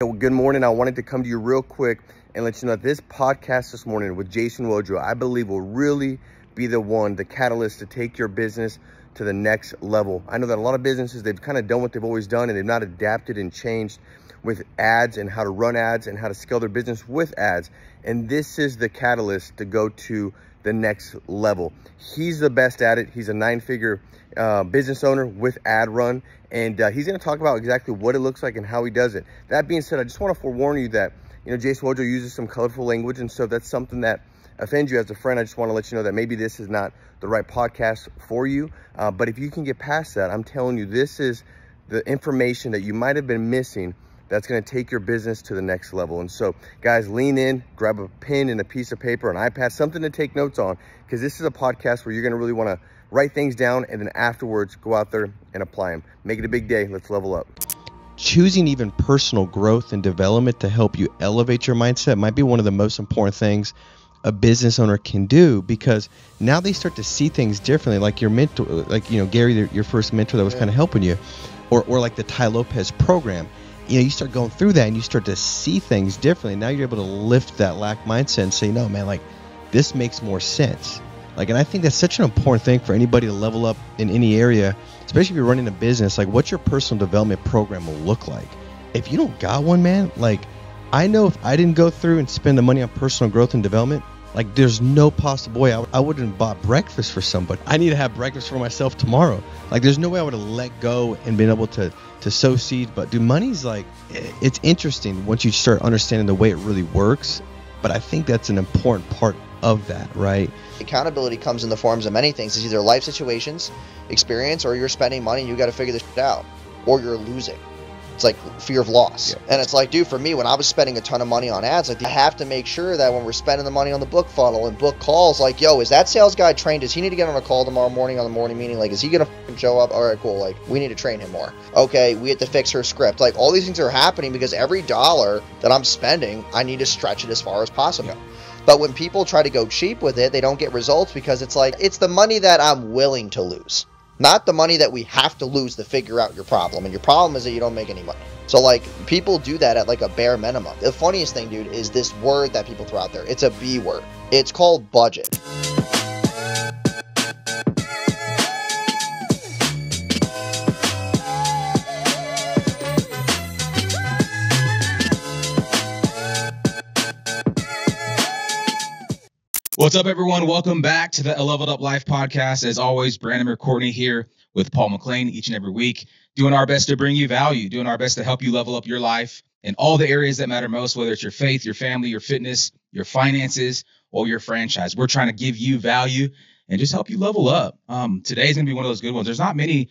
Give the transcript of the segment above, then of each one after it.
Well, good morning. I wanted to come to you real quick and let you know that this podcast this morning with Jason Wojo, I believe will really be the catalyst to take your business to the next level. I know that a lot of businesses, they've kind of done what they've always done and they've not adapted and changed with ads and how to run ads and how to scale their business with ads. And this is the catalyst to go to the next level. He's the best at it. He's a 9-figure business owner with ad run, and he's going to talk about exactly what it looks like and how he does it. That being said, I just want to forewarn you that Jason Wojo uses some colorful language, and so if that's something that offends you as a friend, I just want to let you know that maybe this is not the right podcast for you. But if you can get past that, I'm telling you, this is the information that you might have been missing that's going to take your business to the next level. And so, guys, lean in, grab a pen and a piece of paper, an iPad, something to take notes on, because this is a podcast where you're going to really want to write things down and then afterwards go out there and apply them. Make it a big day. Let's level up. Choosing even personal growth and development to help you elevate your mindset might be one of the most important things a business owner can do, because now they start to see things differently. Like your mentor, like, Gary, your first mentor that was kind of helping you, or like the Ty Lopez program. You start going through that and you start to see things differently. Now you're able to lift that lack mindset and say, no, man, like this makes more sense. And I think that's such an important thing for anybody to level up in any area, especially if you're running a business. Like, what's your personal development program will look like? If you don't got one, man, I know if I didn't go through and spend the money on personal growth and development, there's no possible way I wouldn't have bought breakfast for somebody. I need to have breakfast for myself tomorrow. There's no way I would have let go and been able to sow seed. But money's it's interesting once you start understanding the way it really works. But I think that's an important part of that, right? Accountability comes in the forms of many things. It's either life situations, experience, or you're spending money and you got to figure this shit out, or you're losing. It's like fear of loss. Yeah. And it's like, dude, for me, when I was spending a ton of money on ads, I have to make sure that when we're spending the money on the book funnel and book calls, yo, is that sales guy trained? Does he need to get on a call tomorrow morning on the morning meeting? Is he going to show up? All right, cool. We need to train him more. Okay, we have to fix her script. All these things are happening because every dollar that I'm spending, I need to stretch it as far as possible. Yeah. But when people try to go cheap with it, they don't get results because it's the money that I'm willing to lose, not the money that we have to lose to figure out your problem. And your problem is that you don't make any money. So people do that at a bare minimum. The funniest thing, dude, is this word that people throw out there. It's a B word. It's called budget. What's up, everyone? Welcome back to the Leveled Up Life podcast. As always, Brandamier, Courtney here with Paul McClain each and every week, doing our best to bring you value, doing our best to help you level up your life in all the areas that matter most, whether it's your faith, your family, your fitness, your finances, or your franchise. We're trying to give you value and just help you level up. Today's going to be one of those good ones. There's not many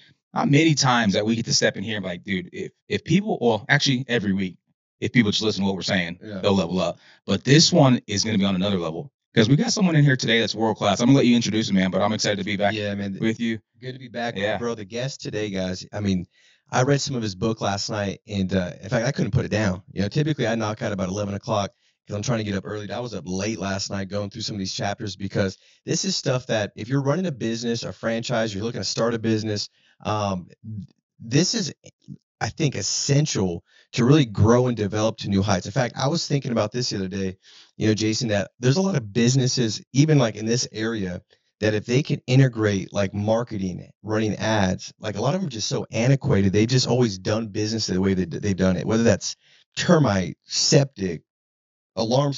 times that we get to step in here and be like, dude, if people, well, actually every week, if people just listen to what we're saying, they'll level up. But this one is going to be on another level. Because we got someone in here today that's world class. I'm gonna let you introduce him, man, but I'm excited to be back with you. Good to be back, bro. The guest today, guys. I read some of his book last night, and in fact, I couldn't put it down. Typically I knock out about 11 o'clock because I'm trying to get up early. I was up late last night going through some of these chapters because this is stuff that if you're running a business, a franchise, you're looking to start a business, this is, I think, essential to really grow and develop to new heights. In fact, I was thinking about this the other day, Jason, that there's a lot of businesses, even in this area, that if they can integrate marketing, running ads, a lot of them are just so antiquated. They've just always done business the way that they've done it, whether that's termite, septic, alarm,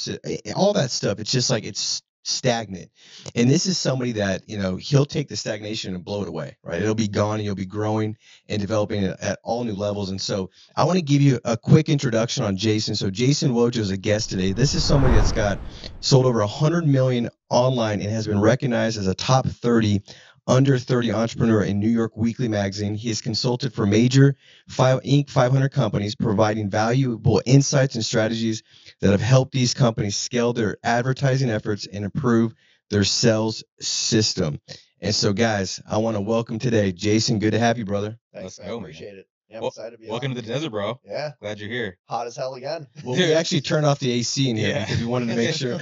all that stuff. It's just it's stagnant. And this is somebody that, he'll take the stagnation and blow it away, right? It'll be gone and you'll be growing and developing at all new levels. And so I want to give you a quick introduction on Jason. So Jason Wojo is a guest today. This is somebody that's got sold over 100 million online and has been recognized as a top 30 under 30 entrepreneur in New York Weekly magazine. He has consulted for major Inc. 500 companies, providing valuable insights and strategies that have helped these companies scale their advertising efforts and improve their sales system. And so, guys, I want to welcome today Jason. Good to have you, brother. Thanks, man. Appreciate it. Yeah, I'm excited to be welcome to the desert, bro. Yeah. Glad you're here. Hot as hell again. Well, we actually turned off the AC in here because we wanted to make sure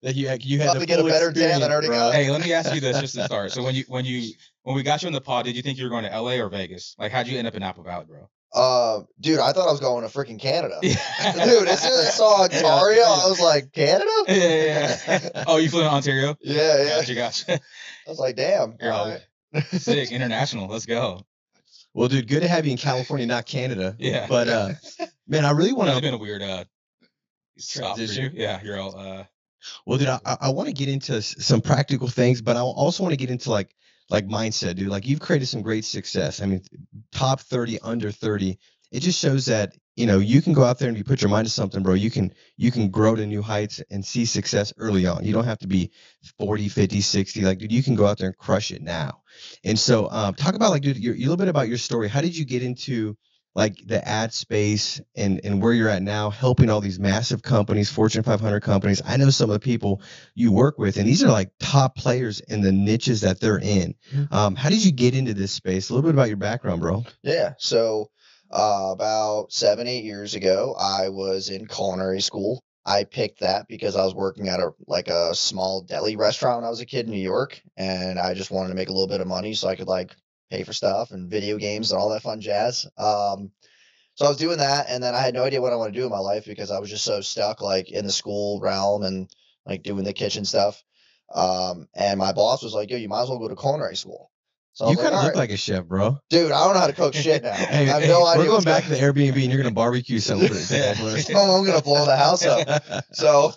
that you had to get a better tan than already got. Hey, let me ask you this just to start. So when we got you on the pod, did you think you were going to LA or Vegas? How'd you end up in Apple Valley, bro? Dude, I thought I was going to freaking Canada. Yeah. Dude, as soon as I saw Ontario, I was like, Canada? Yeah. Oh, you flew in Ontario? Yeah. Gotcha. I was like, damn. You're All all right. sick. International. Let's go. Well, dude, good to have you in California, not Canada. Yeah. But man, I really want It's to been a weird stop for you. transition. Yeah, you're all Well, dude, I want to get into some practical things, but I also want to get into like mindset, dude. Like you've created some great success. I mean, top 30, under 30. It just shows that, you know, you can go out there and you put your mind to something, bro. You can grow to new heights and see success early on. You don't have to be 40, 50, 60. Like, dude, you can go out there and crush it now. And so, talk about like, dude, a little bit about your story. How did you get into like the ad space and where you're at now, helping all these massive companies, Fortune 500 companies? I know some of the people you work with, and these are like top players in the niches that they're in. How did you get into this space? A little bit about your background, bro. Yeah. So, about 7, 8 years ago, I was in culinary school. I picked that because I was working at a small deli restaurant when I was a kid in New York, and I just wanted to make a little bit of money so I could like pay for stuff and video games and all that fun jazz. So I was doing that, and then I had no idea what I want to do in my life because I was just so stuck like in the school realm and like doing the kitchen stuff. And my boss was like, "Yo, you might as well go to culinary school." So I You was like, kind of "All look right, like a chef, bro. dude, I don't know how to cook shit now. Hey, I have no idea. we're going what's back to the Airbnb, and you're gonna barbecue something. I'm gonna blow the house up. So,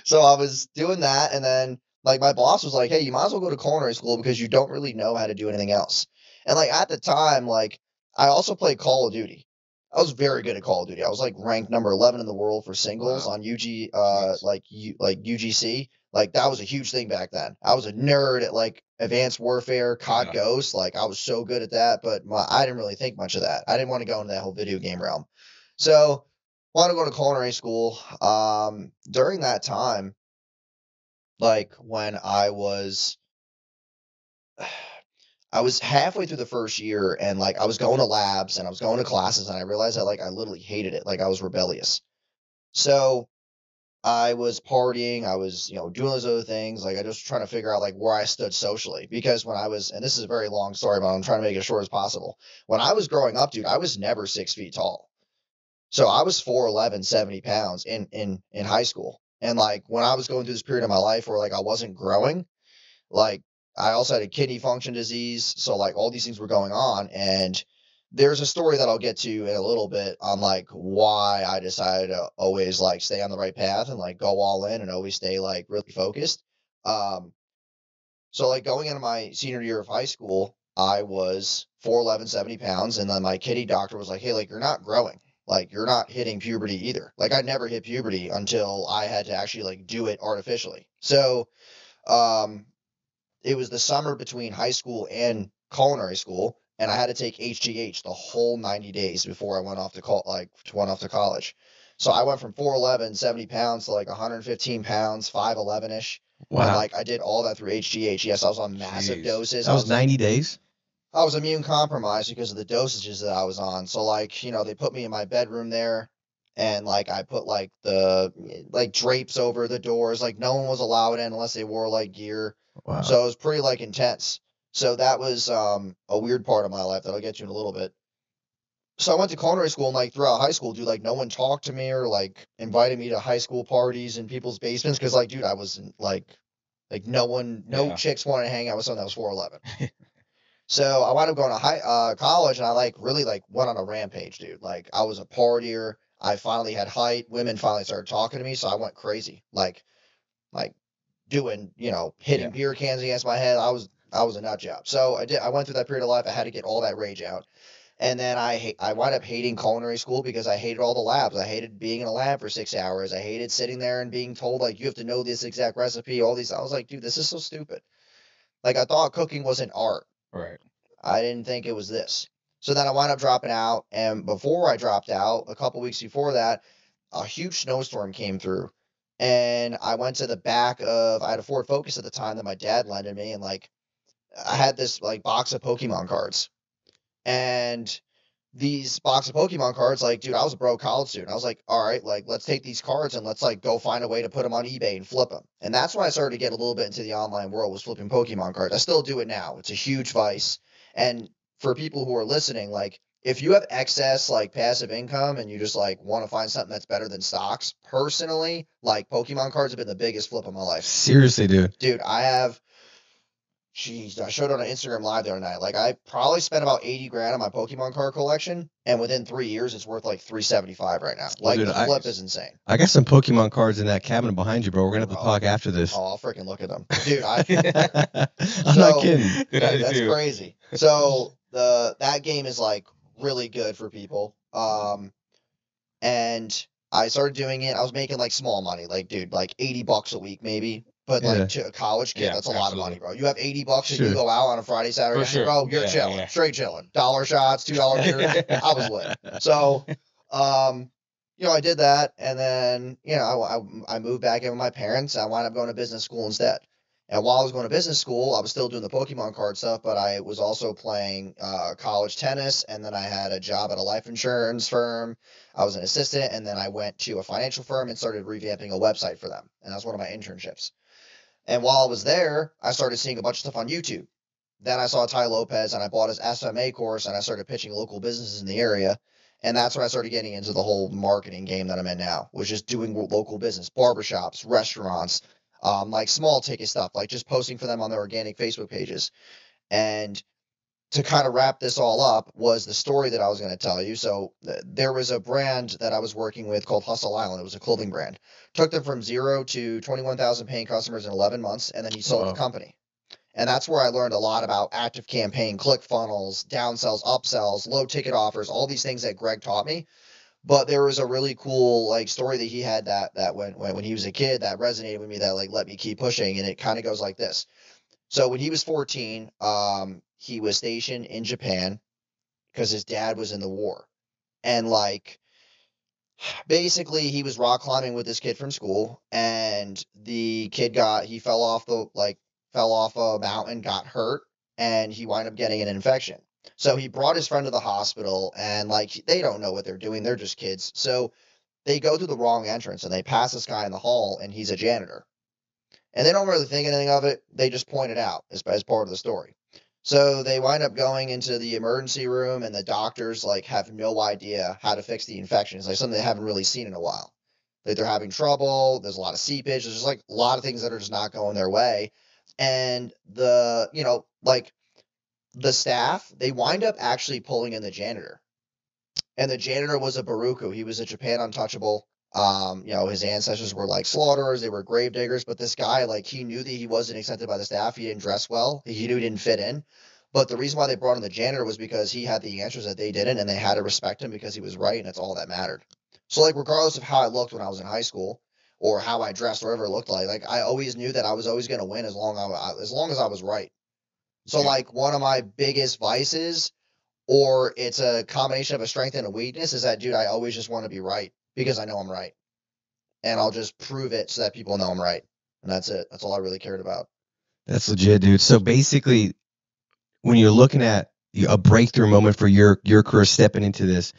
so I was doing that, and then like my boss was like, "Hey, you might as well go to culinary school because you don't really know how to do anything else." And like at the time, like I also played Call of Duty. I was very good at Call of Duty. I was like ranked number 11 in the world for singles Wow. on UG, Jeez. like UGC. Like that was a huge thing back then. I was a nerd at like Advanced Warfare, COD Yeah. Ghost. Like I was so good at that, but I didn't really think much of that. I didn't want to go into that whole video game realm. So wanted to go to culinary school. During that time, like when I was halfway through the first year and like I was going to labs and I was going to classes and I realized that like I literally hated it. Like I was rebellious. So I was partying, I was, doing those other things. Like I just trying to figure out like where I stood socially because when I was, and this is a very long story, but I'm trying to make it as short as possible. When I was growing up, dude, I was never 6 feet tall. So I was 4'11", 70 pounds in high school. And like when I was going through this period of my life where like I wasn't growing, like I also had a kidney function disease. So like all these things were going on. And there's a story that I'll get to in a little bit on like why I decided to always like stay on the right path and like go all in and always stay like really focused. Um, so like going into my senior year of high school, I was 4'11", 70 pounds. And then my kidney doctor was like, "Hey, like you're not growing. Like you're not hitting puberty either." Like I never hit puberty until I had to actually like do it artificially. So, um, it was the summer between high school and culinary school, and I had to take HGH the whole 90 days before I went off to college. So I went from 4'11", 70 pounds to like 115 pounds, 5'11-ish. And Wow. like I did all that through HGH. Yes, I was on massive Jeez. doses. That was 90 days. I was immune compromised because of the dosages that I was on. So like, they put me in my bedroom there and like I put like the like drapes over the doors. Like no one was allowed in unless they wore like gear. Wow. So it was pretty like intense. So that was a weird part of my life that I'll get to in a little bit. So I went to culinary school and like throughout high school, dude, like no one talked to me or like invited me to high school parties in people's basements because like, dude, I was like no Yeah. chicks wanted to hang out with someone that was 4'11". So I wound up going to college, and I like really like went on a rampage, dude. Like I was a partier. I finally had height. Women finally started talking to me, so I went crazy. Like doing, hitting Yeah. beer cans against my head. I was a nut job. So I went through that period of life. I had to get all that rage out. And then I wound up hating culinary school because I hated all the labs. I hated being in a lab for 6 hours. I hated sitting there and being told like you have to know this exact recipe, all these. I was like, dude, this is so stupid. Like I thought cooking was an art. Right. I didn't think it was this. So then I wound up dropping out. And before I dropped out, a couple weeks before that, a huge snowstorm came through. And I went to the back of, I had a Ford Focus at the time that my dad lended me. And like, I had this like box of Pokemon cards. And these box of Pokemon cards, like, dude, I was a broke college student. I was like, all right, like, let's take these cards and let's like go find a way to put them on eBay and flip them. And that's when I started to get a little bit into the online world, was flipping Pokemon cards. I still do it now. It's a huge vice. And for people who are listening, like, if you have excess like passive income and you just like want to find something that's better than stocks, personally, like Pokemon cards have been the biggest flip of my life. Seriously, dude. Dude, I showed it on an Instagram live the other night. Like I probably spent about 80 grand on my Pokemon card collection, and within 3 years, it's worth like 375 right now. Well, Like dude, the flip is insane. I got some Pokemon cards in that cabinet behind you, bro. We're gonna have to talk after this. Oh, I'll freaking look at them, dude. I'm not kidding. Dude, I do That's too. crazy. So that game is like really good for people. And I started doing it. I was making like small money, like dude, like $80 a week maybe. But Yeah. like to a college kid, Yeah, that's a lot of absolutely. money, bro. You have $80 and Sure. you go out on a Friday, Saturday, For night, sure. bro. You're Yeah, chilling, yeah. straight chilling. $1 shots, $2 beers. I was lit. So, I did that, and then I moved back in with my parents. I wound up going to business school instead. And while I was going to business school, I was still doing the Pokemon card stuff, but I was also playing college tennis, and then I had a job at a life insurance firm. I was an assistant, and then I went to a financial firm and started revamping a website for them. And that was one of my internships. And while I was there, I started seeing a bunch of stuff on YouTube. Then I saw Ty Lopez, and I bought his SMA course, and I started pitching local businesses in the area. And that's when I started getting into the whole marketing game that I'm in now, which is doing local business, barbershops, restaurants, like small ticket stuff, like just posting for them on their organic Facebook pages. And to kind of wrap this all up was the story that I was going to tell you. So there was a brand that I was working with called Hustle Island. It was a clothing brand. Took them from 0 to 21,000 paying customers in 11 months, and then he sold the company. And that's where I learned a lot about active campaign, click funnels, downsells, upsells, low ticket offers, all these things that Greg taught me. But there was a really cool like story that he had that when he was a kid that resonated with me, that like let me keep pushing. And it kind of goes like this. So when he was 14, he was stationed in Japan because his dad was in the war. And like basically he was rock climbing with this kid from school, and the kid fell off a mountain, got hurt, and he wound up getting an infection. So he brought his friend to the hospital, and like they don't know what they're doing, they're just kids. So they go through the wrong entrance and they pass this guy in the hall, and he's a janitor. And they don't really think anything of it. They just point it out as part of the story. So they wind up going into the emergency room, and the doctors like have no idea how to fix the infection. It's like something they haven't really seen in a while. Like they're having trouble. There's a lot of seepage. There's just like a lot of things that are just not going their way. And the staff, they wind up actually pulling in the janitor. And the janitor was a Baruku. He was a Japan untouchable. His ancestors were like slaughterers, they were grave diggers, but this guy, like, he knew that he wasn't accepted by the staff. He didn't dress well. He knew he didn't fit in. But the reason why they brought in the janitor was because he had the answers that they didn't, and they had to respect him because he was right, and that's all that mattered. So, like, regardless of how I looked when I was in high school, or how I dressed, or whatever it looked like I always knew that I was always going to win as long as I was right. So, like, one of my biggest vices, or it's a combination of a strength and a weakness, is that, dude, I always just want to be right because I know I'm right. And I'll just prove it so that people know I'm right. And that's it. That's all I really cared about. That's legit, dude. So basically, when you're looking at a breakthrough moment for your career stepping into this,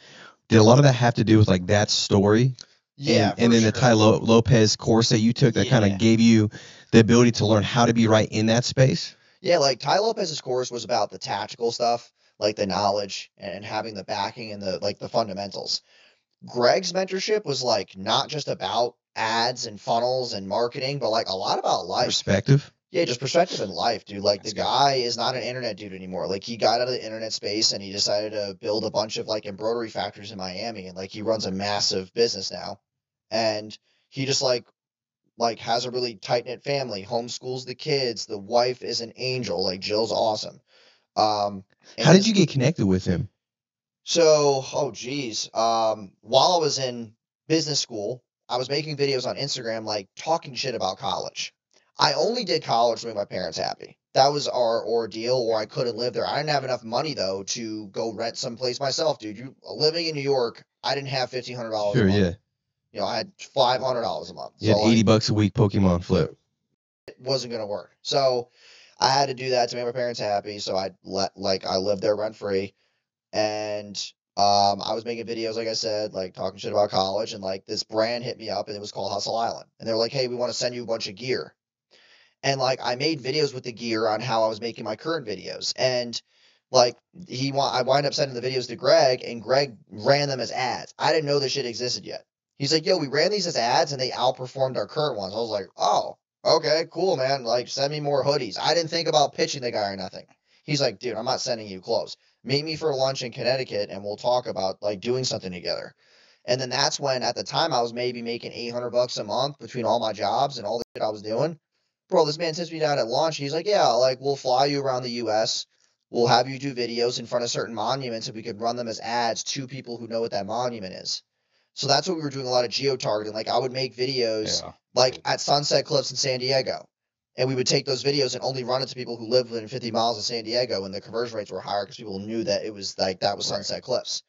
did a lot of that have to do with like that story? Yeah. And then sure. the Ty Lopez course that you took that kind of gave you the ability to learn how to be right in that space? Yeah, like Ty Lopez's course was about the tactical stuff, like the knowledge and having the backing and the fundamentals. Greg's mentorship was like not just about ads and funnels and marketing, but like a lot about life. Perspective? Yeah, just perspective in life, dude. Like the guy is not an internet dude anymore. Like he got out of the internet space and he decided to build a bunch of like embroidery factories in Miami, and like he runs a massive business now. And he just like has a really tight knit family, homeschools the kids. The wife is an angel. Like Jill's awesome. How did you get connected with him? So, while I was in business school, I was making videos on Instagram, like talking shit about college. I only did college to make my parents happy. That was our ordeal, or I couldn't live there. I didn't have enough money though to go rent someplace myself, dude. Living in New York, I didn't have $1,500 Sure, a month. yeah. I had $500 a month. You had $80 a week Pokemon flip. It wasn't gonna work. So I had to do that to make my parents happy. So I lived there rent free. And I was making videos, like I said, like talking shit about college, and like this brand hit me up, and it was called Hustle Island. And they were like, hey, we want to send you a bunch of gear. And like I made videos with the gear on how I was making my current videos. And Like I wind up sending the videos to Greg, and Greg ran them as ads. I didn't know this shit existed yet. He's like, yo, we ran these as ads and they outperformed our current ones. I was like, oh, okay, cool, man. Like, send me more hoodies. I didn't think about pitching the guy or nothing. He's like, dude, I'm not sending you clothes. Meet me for lunch in Connecticut and we'll talk about like doing something together. And then that's when, at the time, I was maybe making $800 a month between all my jobs and all the shit I was doing. Bro, this man sits me down at lunch. He's like, yeah, like, we'll fly you around the U.S. We'll have you do videos in front of certain monuments and we could run them as ads to people who know what that monument is. So that's what we were doing, a lot of geo-targeting. Like, I would make videos like at Sunset Cliffs in San Diego. And we would take those videos and only run it to people who lived within 50 miles of San Diego, and the conversion rates were higher because people knew that it was like that was Sunset Cliffs.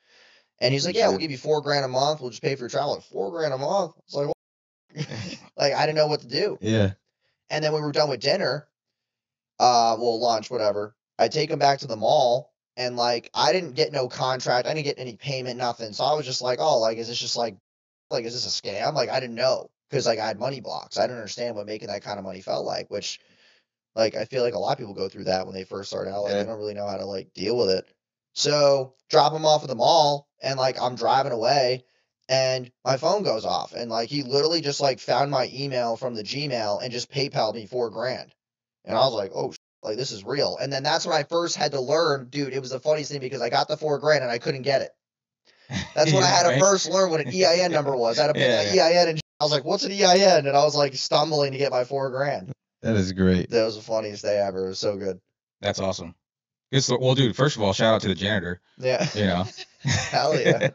And he's like, yeah, we'll give you $4,000 a month. We'll just pay for your travel. Like, $4,000 a month? It's like, like, I didn't know what to do. Yeah. And then when we were done with dinner, lunch, whatever, I'd take him back to the mall, and like, I didn't get no contract. I didn't get any payment, nothing. So I was just like, oh, like, is this just like, is this a scam? Like, I didn't know because like I had money blocks. I didn't understand what making that kind of money felt like, which like, I feel like a lot of people go through that when they first start out. Like, they don't really know how to like deal with it. So drop him off at the mall, and like, I'm driving away and my phone goes off, and like, he literally just like found my email from the Gmail and just PayPal'd me $4,000. And I was like, oh, like, this is real. And then that's when I first had to learn, dude, it was the funniest thing because I got the $4,000 and I couldn't get it. That's when I had to first learn what an EIN number was. I had to put my EIN and I was like, what's an EIN? And I was like stumbling to get my $4,000. That is great. That was the funniest day ever. It was so good. That's awesome. Well, dude, first of all, shout out to the janitor. Yeah. You know. Hell yeah.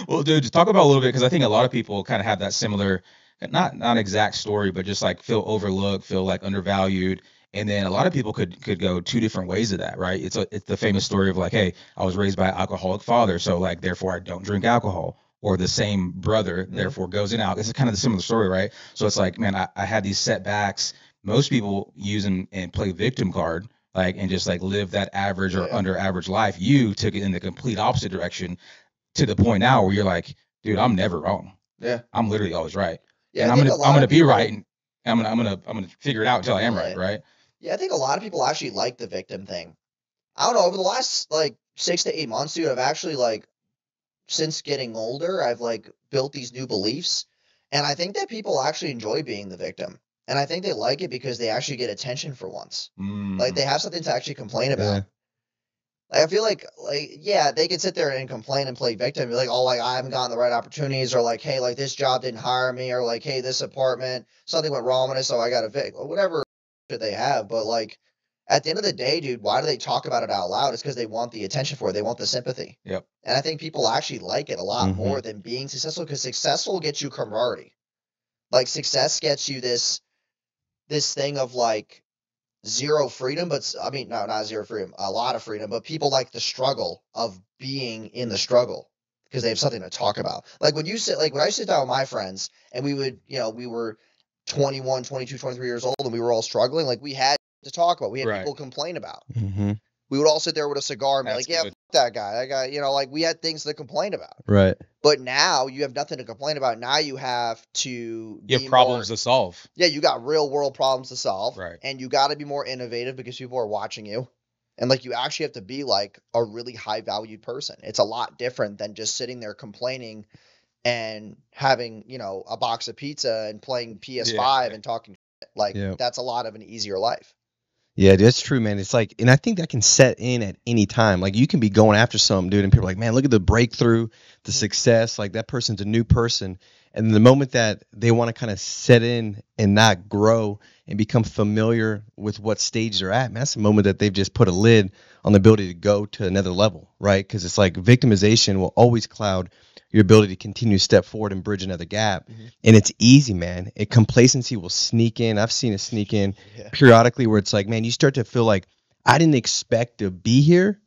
Well, dude, just talk about a little bit, because I think a lot of people kind of have that similar, not exact story, but just like feel overlooked, feel like undervalued. And then a lot of people could go two different ways of that, right? It's the famous story of like, hey, I was raised by an alcoholic father, so like therefore I don't drink alcohol. Or the same brother, therefore goes in and out. This is kind of the similar story, right? So it's like, man, I had these setbacks. Most people use and play victim card, like, and just like live that average or under average life. You took it in the complete opposite direction to the point now where you're like, dude, I'm never wrong. Yeah. I'm literally always right. Yeah, and I'm gonna be right. And I'm gonna figure it out until I am right. Yeah, I think a lot of people actually like the victim thing. I don't know, over the last like 6 to 8 months, dude, I've actually like, since getting older, I've like built these new beliefs, and I think that people actually enjoy being the victim, and I think they like it because they actually get attention for once. Like, they have something to actually complain about. Yeah. Like, I feel like yeah, they can sit there and complain and play victim and be like, oh, like, I haven't gotten the right opportunities, or like, hey, like, this job didn't hire me, or like, hey, this apartment, something went wrong with it, so I got to or whatever shit they have. But like, at the end of the day, dude, why do they talk about it out loud? It's because they want the attention for it. They want the sympathy. Yep. And I think people actually like it a lot more than being successful, because successful gets you camaraderie. Like, success gets you this thing of like zero freedom, but I mean, no, not zero freedom, a lot of freedom, but people like the struggle of being in the struggle because they have something to talk about. Like, when I sit down with my friends and we would, we were 21, 22, 23 years old and we were all struggling, like, we had to talk about. We had people complain about. We would all sit there with a cigar and be like, yeah, fuck that guy. That guy, like, we had things to complain about. Right. But now you have nothing to complain about. Now you have to You have problems to solve. Yeah, you got real world problems to solve. Right. And you got to be more innovative because people are watching you. And like, you actually have to be like a really high valued person. It's a lot different than just sitting there complaining and having, a box of pizza and playing PS5 and talking shit. Like, that's a lot of an easier life. Yeah, that's true, man. It's like, and I think that can set in at any time. Like, you can be going after something, dude, and people are like, man, look at the breakthrough, the success. Like, that person's a new person. And the moment that they want to kind of set in and not grow and become familiar with what stage they're at, man, that's the moment that they've just put a lid on the ability to go to another level, right? Because it's like victimization will always cloud your ability to continue to step forward and bridge another gap. And it's easy, man. Complacency will sneak in. I've seen it sneak in periodically where it's like, man, you start to feel like, I didn't expect to be here.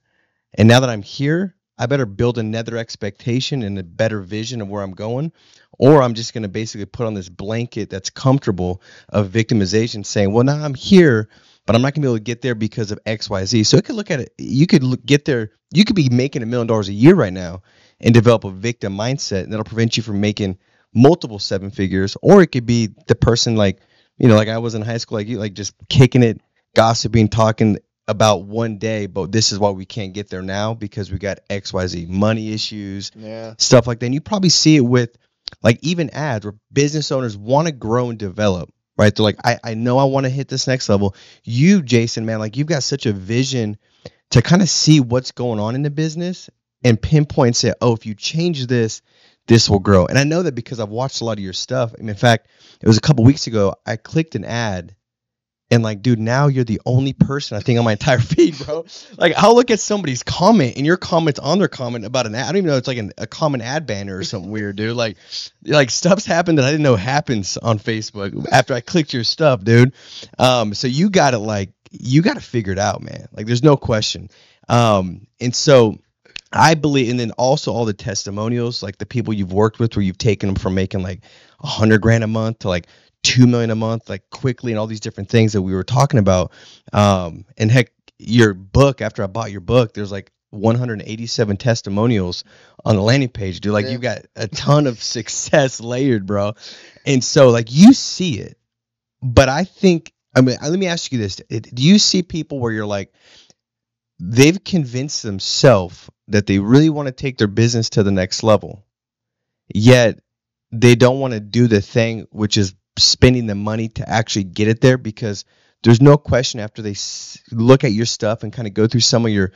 And now that I'm here, I better build another expectation and a better vision of where I'm going. Or I'm just going to basically put on this blanket that's comfortable of victimization, saying, well, now I'm here, but I'm not going to be able to get there because of X, Y, Z. So it could look at it. You could get there. You could be making $1 million a year right now and develop a victim mindset, and that'll prevent you from making multiple 7 figures. Or it could be the person like I was in high school, like you, like just kicking it, gossiping, talking about one day, but this is why we can't get there now because we got XYZ money issues, stuff like that. And you probably see it with like even ads where business owners want to grow and develop, right? They're like, I know I want to hit this next level. You, Jason, man, like you've got such a vision to kind of see what's going on in the business and pinpoint say, oh, if you change this, this will grow. And I know that because I've watched a lot of your stuff. I mean, in fact, it was a couple weeks ago, I clicked an ad and like, dude, now you're the only person I think on my entire feed, bro. Like I'll look at somebody's comment and your comments on their comment about an ad. I don't even know it's like a common ad banner or something weird, dude. Like stuff's happened that I didn't know happens on Facebook after I clicked your stuff, dude. So you got to figure it out, man. Like there's no question. And so I believe, and then also all the testimonials, like the people you've worked with where you've taken them from making like $100,000 a month to like 2 million a month, like quickly, and all these different things that we were talking about. And heck, your book, after I bought your book, there's like 187 testimonials on the landing page, dude. Like you've got a ton of success layered, bro. And so like you see it, but I think, I mean, let me ask you this. Do you see people where you're like, they've convinced themselves that they really want to take their business to the next level, yet they don't want to do the thing, which is spending the money to actually get it there? Because there's no question after they look at your stuff and kind of go through some of your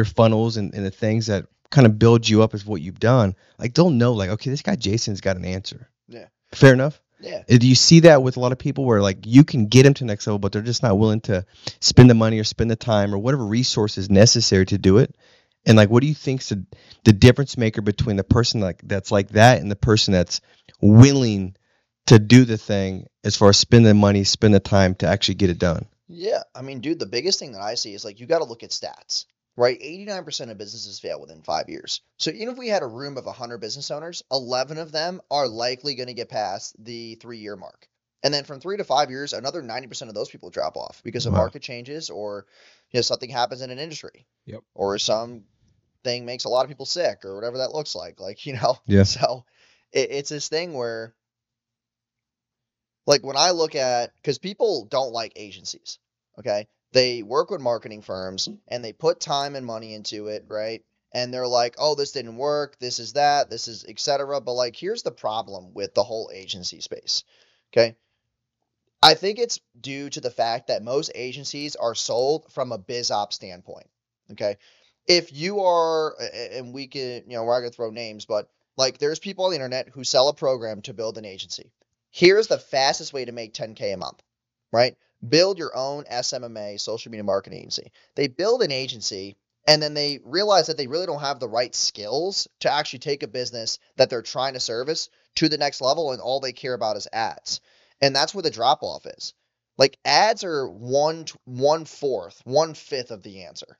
funnels and the things that kind of build you up as what you've done, like they'll know like, okay, this guy Jason's got an answer. Yeah. Fair enough. Yeah. Do you see that with a lot of people where like you can get them to next level, but they're just not willing to spend the money or spend the time or whatever resources necessary to do it? And like, what do you think's the difference maker between the person that's like that and the person that's willing to do the thing as far as spend the money, spend the time to actually get it done? Yeah. I mean, dude, the biggest thing that I see is like, you got to look at stats, right? 89% of businesses fail within 5 years. So even if we had a room of 100 business owners, 11 of them are likely going to get past the 3-year mark. And then from 3 to 5 years, another 90% of those people drop off because of market changes or something happens in an industry. Yep. Or something makes a lot of people sick or whatever that looks like. Yeah. So it's this thing where, like when I look at, because people don't like agencies, okay? They work with marketing firms and they put time and money into it, right? And they're like, oh, this didn't work, this is that, this is etc. But like, here's the problem with the whole agency space, okay? I think it's due to the fact that most agencies are sold from a biz op standpoint, okay? If you are, and we can, we're not going to throw names, but like there's people on the internet who sell a program to build an agency. Here's the fastest way to make 10K a month, right? Build your own SMMA, social media marketing agency. They build an agency and then they realize that they really don't have the right skills to actually take a business that they're trying to service to the next level, and all they care about is ads. And that's where the drop off is. Like ads are 1/5 of the answer.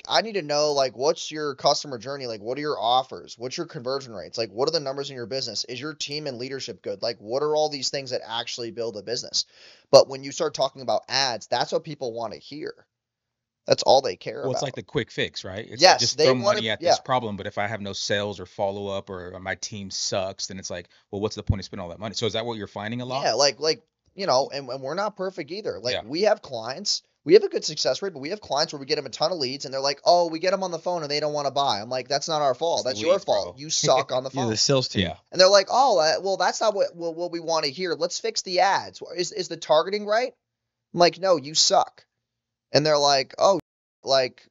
I need to know, like, what's your customer journey? Like, what are your offers? What's your conversion rates? Like, what are the numbers in your business? Is your team and leadership good? Like, what are all these things that actually build a business? But when you start talking about ads, that's what people want to hear. That's all they care about. Well, it's like the quick fix, right? It's Yes, just they throw wanna- money at yeah. this problem, but if I have no sales or follow up or my team sucks, then it's like, well, what's the point of spending all that money? So is that what you're finding a lot? Yeah, and we're not perfect either. Like, Yeah. we have clients, we have a good success rate, but we have clients where we get them a ton of leads and they're like, oh, we get them on the phone and they don't want to buy. I'm like, that's not our fault. It's the That's your leads, bro. fault. You suck on the Yeah, phone. the sales team. Yeah. And they're like, oh, well, that's not what we want to hear. Let's fix the ads. Is the targeting right? I'm like, no, you suck. And they're like, oh, like,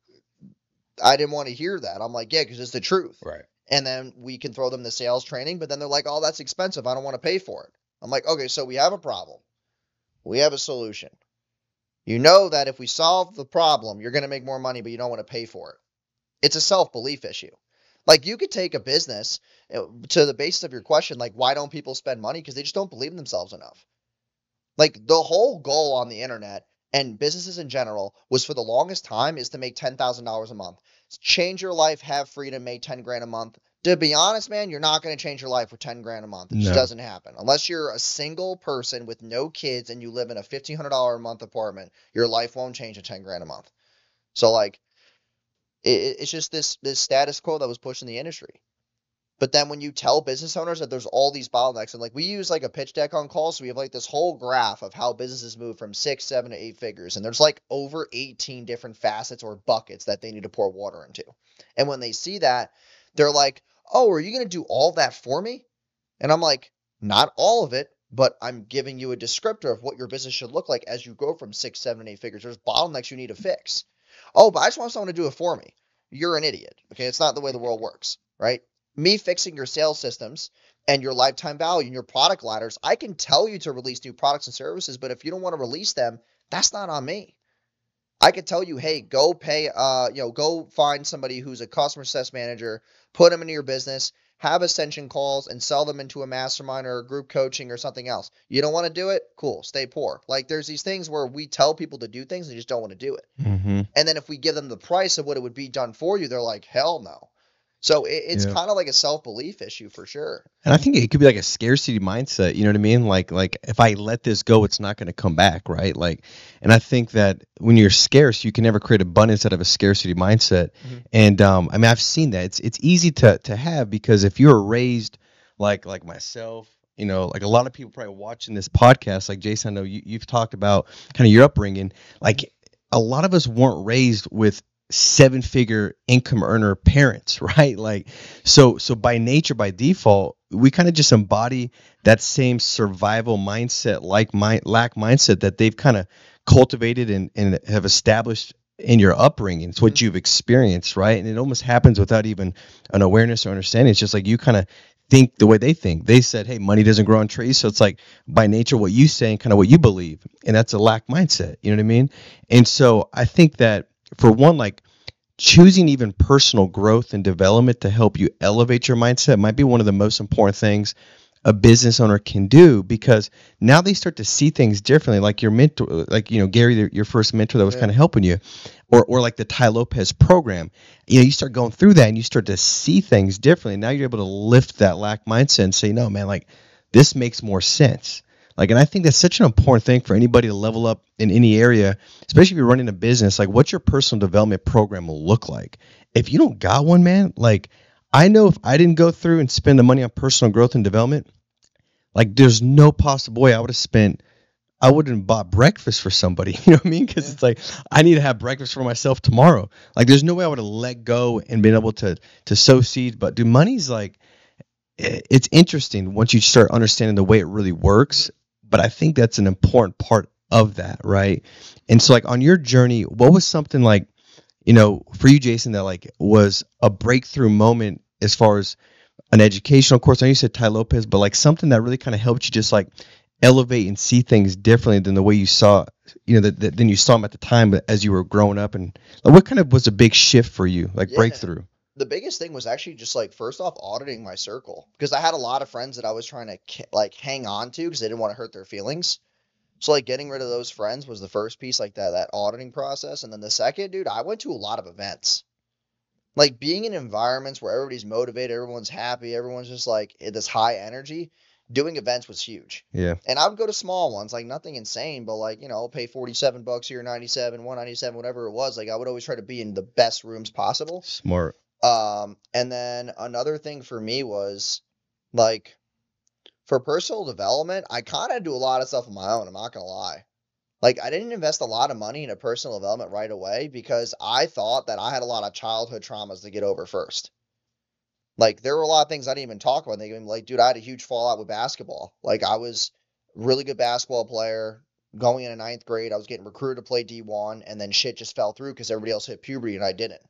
I didn't want to hear that. I'm like, yeah, because it's the truth. Right. And then we can throw them the sales training, but then they're like, oh, that's expensive. I don't want to pay for it. I'm like, okay, so we have a problem. We have a solution. You know that if we solve the problem, you're going to make more money, but you don't want to pay for it. It's a self-belief issue. Like, you could take a business to the basis of your question, like, why don't people spend money? Because they just don't believe in themselves enough. Like, the whole goal on the internet and businesses in general was, for the longest time, is to make $10,000 a month. Change your life, have freedom, make 10 grand a month. To be honest, man, you're not going to change your life with 10 grand a month. It just doesn't happen. Unless you're a single person with no kids and you live in a $1,500 a month apartment, your life won't change at 10 grand a month. So, like, it's just this status quo that was pushing the industry. But then when you tell business owners that there's all these bottlenecks, and like we use like a pitch deck on calls, so we have like this whole graph of how businesses move from 6, 7 to 8 figures, and there's like over 18 different facets or buckets that they need to pour water into. And when they see that, they're like, "Oh, are you going to do all that for me?" And I'm like, "Not all of it, but I'm giving you a descriptor of what your business should look like as you go from 6, 7, and 8 figures. There's bottlenecks you need to fix." "Oh, but I just want someone to do it for me." You're an idiot. Okay, it's not the way the world works, right? Me fixing your sales systems and your lifetime value and your product ladders, I can tell you to release new products and services, but if you don't want to release them, that's not on me. I could tell you, hey, go pay, go find somebody who's a customer success manager, put them into your business, have ascension calls, and sell them into a mastermind or a group coaching or something else. You don't want to do it? Cool, stay poor. Like there's these things where we tell people to do things and they just don't want to do it. Mm-hmm. And then if we give them the price of what it would be done for you, they're like, hell no. So it's kind of like a self-belief issue for sure. And I think it could be like a scarcity mindset. You know what I mean? Like if I let this go, it's not going to come back, right? Like, and I think that when you're scarce, you can never create abundance out of a scarcity mindset. Mm-hmm. And I mean, I've seen that. It's easy to have, because if you're raised like myself, you know, like a lot of people probably watching this podcast, like Jason, I know you've talked about kind of your upbringing. Like a lot of us weren't raised with 7-figure income earner parents, right? Like, so by nature, by default, we kind of just embody that same survival mindset, lack mindset that they've kind of cultivated and have established in your upbringing. It's what you've experienced, right? And it almost happens without even an awareness or understanding. It's just like you kind of think the way they think. They said, hey, money doesn't grow on trees. So it's like by nature, what you say and kind of what you believe. And that's a lack mindset. You know what I mean? And so I think that for one, like choosing even personal growth and development to help you elevate your mindset might be one of the most important things a business owner can do, because now they start to see things differently. Like your mentor, like, you know, Gary, your first mentor that was kind of helping you, or like the Ty Lopez program, you know, you start going through that and you start to see things differently. Now you're able to lift that lack mindset and say, no, man, like this makes more sense. Like, and I think that's such an important thing for anybody to level up in any area, especially if you're running a business. Like, what's your personal development program will look like? If you don't got one, man, like I know if I didn't go through and spend the money on personal growth and development, like there's no possible way I wouldn't have bought breakfast for somebody. You know what I mean? Because it's like, I need to have breakfast for myself tomorrow. Like, there's no way I would have let go and been able to sow seeds. But dude, money's like, it's interesting once you start understanding the way it really works. But I think that's an important part of that, right? And so like on your journey, what was something like, you know, for you, Jason, that like was a breakthrough moment as far as an educational course? I know you said Ty Lopez, but like something that really kind of helped you just like elevate and see things differently than the way you saw, you know, than you saw them at the time, but as you were growing up. And like, what kind of was a big shift for you, like breakthrough? The biggest thing was actually just like, first off, auditing my circle, because I had a lot of friends that I was trying to like hang on to because they didn't want to hurt their feelings. So like getting rid of those friends was the first piece, like that auditing process. And then the second, dude, I went to a lot of events. Like being in environments where everybody's motivated, everyone's happy, everyone's just like this high energy. Doing events was huge. Yeah. And I would go to small ones, like nothing insane, but like, you know, I'll pay $47 here, 97, 197, whatever it was. Like I would always try to be in the best rooms possible. Smart. And then another thing for me was like for personal development, I kind of do a lot of stuff on my own. I'm not going to lie. Like I didn't invest a lot of money into personal development right away because I thought that I had a lot of childhood traumas to get over first. Like there were a lot of things I didn't even talk about. They gave me like, dude, I had a huge fallout with basketball. Like I was a really good basketball player going into 9th grade. I was getting recruited to play D1 and then shit just fell through because everybody else hit puberty and I didn't.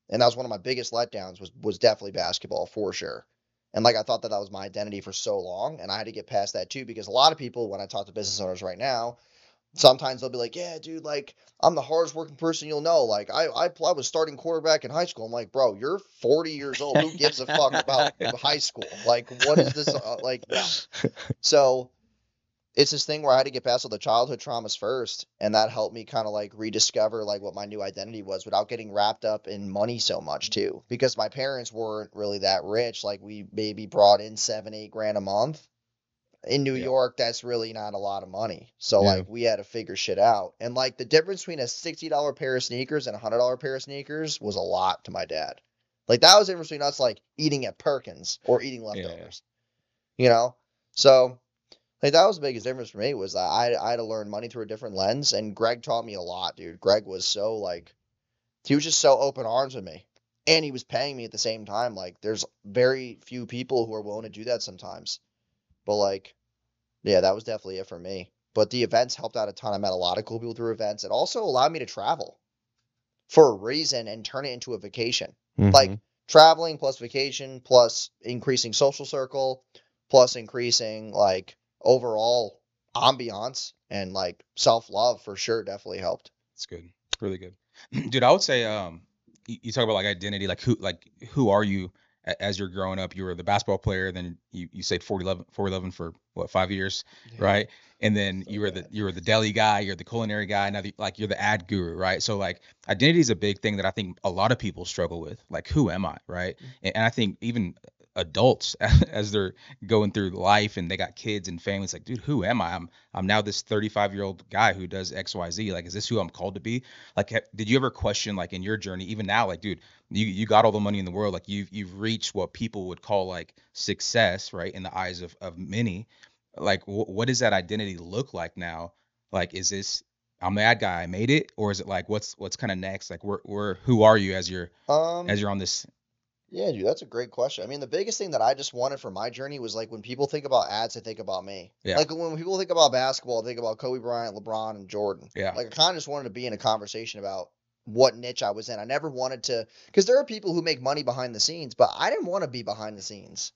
And that was one of my biggest letdowns was definitely basketball for sure. And like I thought that was my identity for so long, and I had to get past that too, because a lot of people, when I talk to business owners right now, sometimes they'll be like, yeah, dude, like I'm the hardest working person you'll know. Like I was starting quarterback in high school. I'm like, bro, you're 40 years old. Who gives a fuck about high school? Like, what is this? Like, no. So it's this thing where I had to get past all the childhood traumas first, and that helped me kind of like rediscover like what my new identity was without getting wrapped up in money so much too, because my parents weren't really that rich. Like we maybe brought in $7-8 grand a month. In New York, that's really not a lot of money. So like we had to figure shit out. And like the difference between a $60 pair of sneakers and a $100 pair of sneakers was a lot to my dad. Like that was the difference between us like eating at Perkins or eating leftovers. You know? So like that was the biggest difference for me was that I had to learn money through a different lens, and Greg taught me a lot, dude. Greg was so like he was just so open arms with me. And he was paying me at the same time. Like there's very few people who are willing to do that sometimes. But like yeah, that was definitely it for me. But the events helped out a ton. I met a lot of cool people through events. It also allowed me to travel for a reason and turn it into a vacation. Like traveling plus vacation plus increasing social circle plus increasing like overall ambiance and like self-love for sure definitely helped. It's good. Really good. Dude, I would say you talk about like identity, like who are you as you're growing up? You were the basketball player, then you stayed 411 for what, 5 years, right? And then you were the deli guy, you're the culinary guy, now like you're the ad guru, right? So like identity is a big thing that I think a lot of people struggle with. Like, who am I, right? And I think even adults as they're going through life and they got kids and families, like, dude, who am I? I'm now this 35-year-old guy who does XYZ. Like, is this who I'm called to be? Like, did you ever question, like, in your journey, even now, like, dude, you got all the money in the world, like you've reached what people would call like success, right, in the eyes of many. Like, what does that identity look like now? Like, is this I'm the ad guy, I made it, or is it like what's kind of next? Like, who are you as you're on this? Yeah, dude, that's a great question. I mean, the biggest thing that I just wanted for my journey was like when people think about ads, they think about me. Yeah. Like when people think about basketball, they think about Kobe Bryant, LeBron, and Jordan. Yeah. Like I kind of just wanted to be in a conversation about what niche I was in. I never wanted to, because there are people who make money behind the scenes, but I didn't want to be behind the scenes.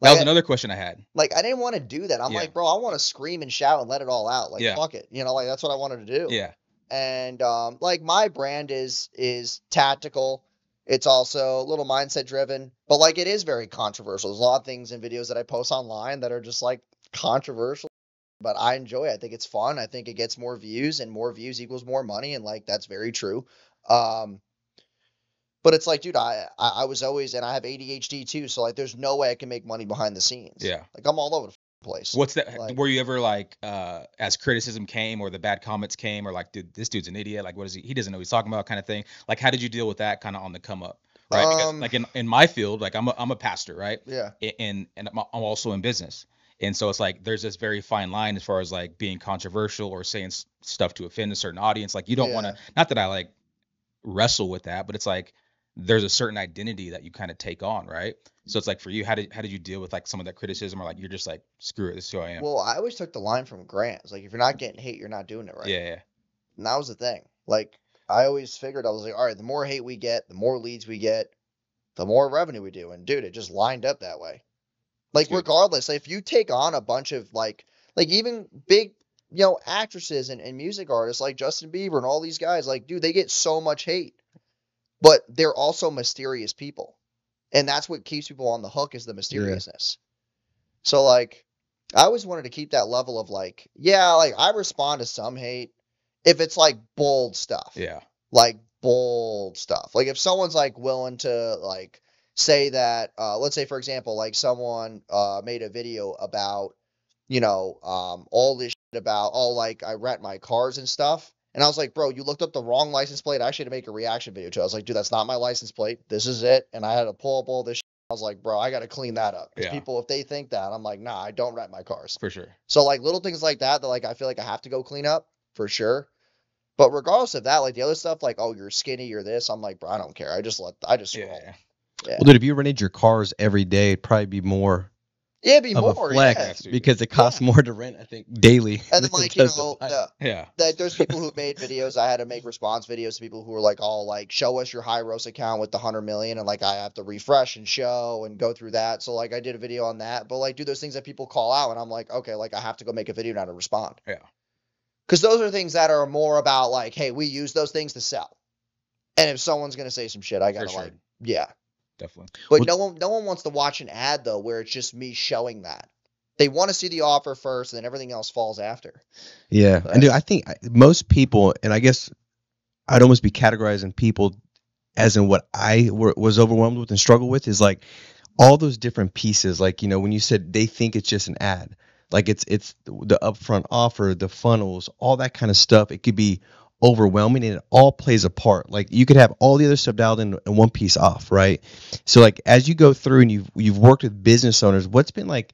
Like, that was another question I had. Like I didn't want to do that. I'm like, bro, I want to scream and shout and let it all out. Like fuck it, you know, like that's what I wanted to do. Yeah. And like my brand is tactical. It's also a little mindset driven, but like it is very controversial. There's a lot of things in videos that I post online that are just like controversial, but I enjoy it. I think it's fun. I think it gets more views, and more views equals more money, and like that's very true. But it's like, dude, I was always, and I have ADHD too, so like there's no way I can make money behind the scenes. Yeah. Like I'm all over the place. What's that? Like, were you ever like, as criticism came or the bad comments came, or like, dude, this dude's an idiot. Like, what is he? He doesn't know what he's talking about, kind of thing. Like, how did you deal with that kind of on the come up? Right. Because like in my field, like I'm a pastor, right? Yeah. And I'm also in business. And so it's like, there's this very fine line as far as like being controversial or saying stuff to offend a certain audience. Like you don't want to, not that I like wrestle with that, but it's like, there's a certain identity that you kind of take on, right? So it's like for you, how did you deal with like some of that criticism, or like you're just like, screw it, this is who I am? Well, I always took the line from Grant. It's like, if you're not getting hate, you're not doing it right. Yeah. And that was the thing. Like, I always figured, I was like, all right, the more hate we get, the more leads we get, the more revenue we do. And dude, it just lined up that way. Like, regardless, like, if you take on a bunch of like even big, you know, actresses and music artists like Justin Bieber and all these guys, like, dude, they get so much hate, but they're also mysterious people. And that's what keeps people on the hook, is the mysteriousness. Yeah. So like, I always wanted to keep that level of like, yeah, like I respond to some hate if it's like bold stuff. Yeah. Like bold stuff. Like if someone's like willing to like say that, let's say for example, like someone made a video about, you know, all this shit about, oh, like I rent my cars and stuff. And I was like, bro, you looked up the wrong license plate. I actually had to make a reaction video to it. I was like, dude, that's not my license plate. This is it. And I had to pull up all this shit. I was like, bro, I got to clean that up. Because people, if they think that, I'm like, nah, I don't rent my cars. For sure. So like little things like that like I feel like I have to go clean up for sure. But regardless of that, like the other stuff, like, oh, you're skinny, you're this, I'm like, bro, I don't care. I just scroll. Yeah. Well, dude, if you rented your cars every day, it'd probably be more. Yeah, it'd be of more a flex, because it costs more to rent, I think, daily. And then, like, you know, there's people who made videos. I had to make response videos to people who were like, all like, show us your high roast account with the 100 million, and like I have to refresh and show and go through that. So like I did a video on that, but like, do those things that people call out, and I'm like, okay, like I have to go make a video now to respond. Yeah. Because those are things that are more about like, hey, we use those things to sell. And if someone's gonna say some shit, I gotta like, yeah. Definitely. But no one wants to watch an ad though where it's just me showing that. They want to see the offer first, and then everything else falls after. Yeah, and dude, I think most people, and I guess I'd almost be categorizing people as in what I was overwhelmed with and struggled with, is like all those different pieces. Like, you know, when you said they think it's just an ad, like it's the upfront offer, the funnels, all that kind of stuff. It could be overwhelming, and it all plays a part. Like you could have all the other stuff dialed in and one piece off, right? So like as you go through and you've worked with business owners, what's been like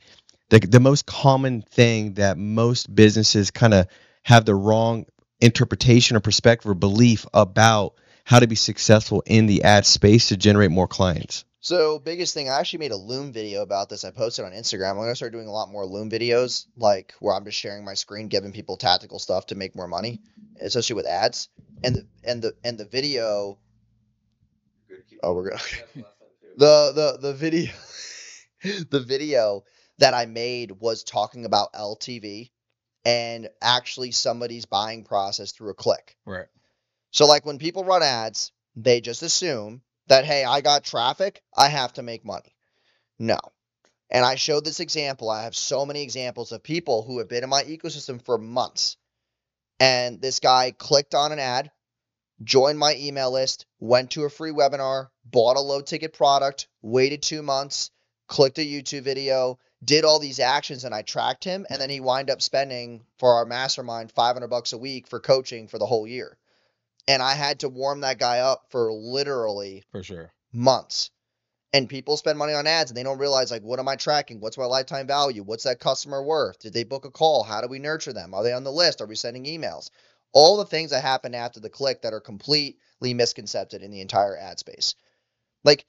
the most common thing that most businesses kind of have the wrong interpretation or perspective or belief about how to be successful in the ad space to generate more clients? So biggest thing, I actually made a Loom video about this. I posted on Instagram. I'm gonna start doing a lot more Loom videos, like where I'm just sharing my screen, giving people tactical stuff to make more money, especially with ads. And the video. Oh, we're gonna the video the video that I made was talking about LTV and actually somebody's buying process through a click. Right. So like when people run ads, they just assume that, hey, I got traffic, I have to make money. No. And I showed this example. I have so many examples of people who have been in my ecosystem for months. And this guy clicked on an ad, joined my email list, went to a free webinar, bought a low ticket product, waited 2 months, clicked a YouTube video, did all these actions, and I tracked him. And then he wound up spending for our mastermind $500 a week for coaching for the whole year. And I had to warm that guy up for literally For sure. months. And people spend money on ads and they don't realize, like, what am I tracking? What's my lifetime value? What's that customer worth? Did they book a call? How do we nurture them? Are they on the list? Are we sending emails? All the things that happen after the click that are completely misconcepted in the entire ad space. Like,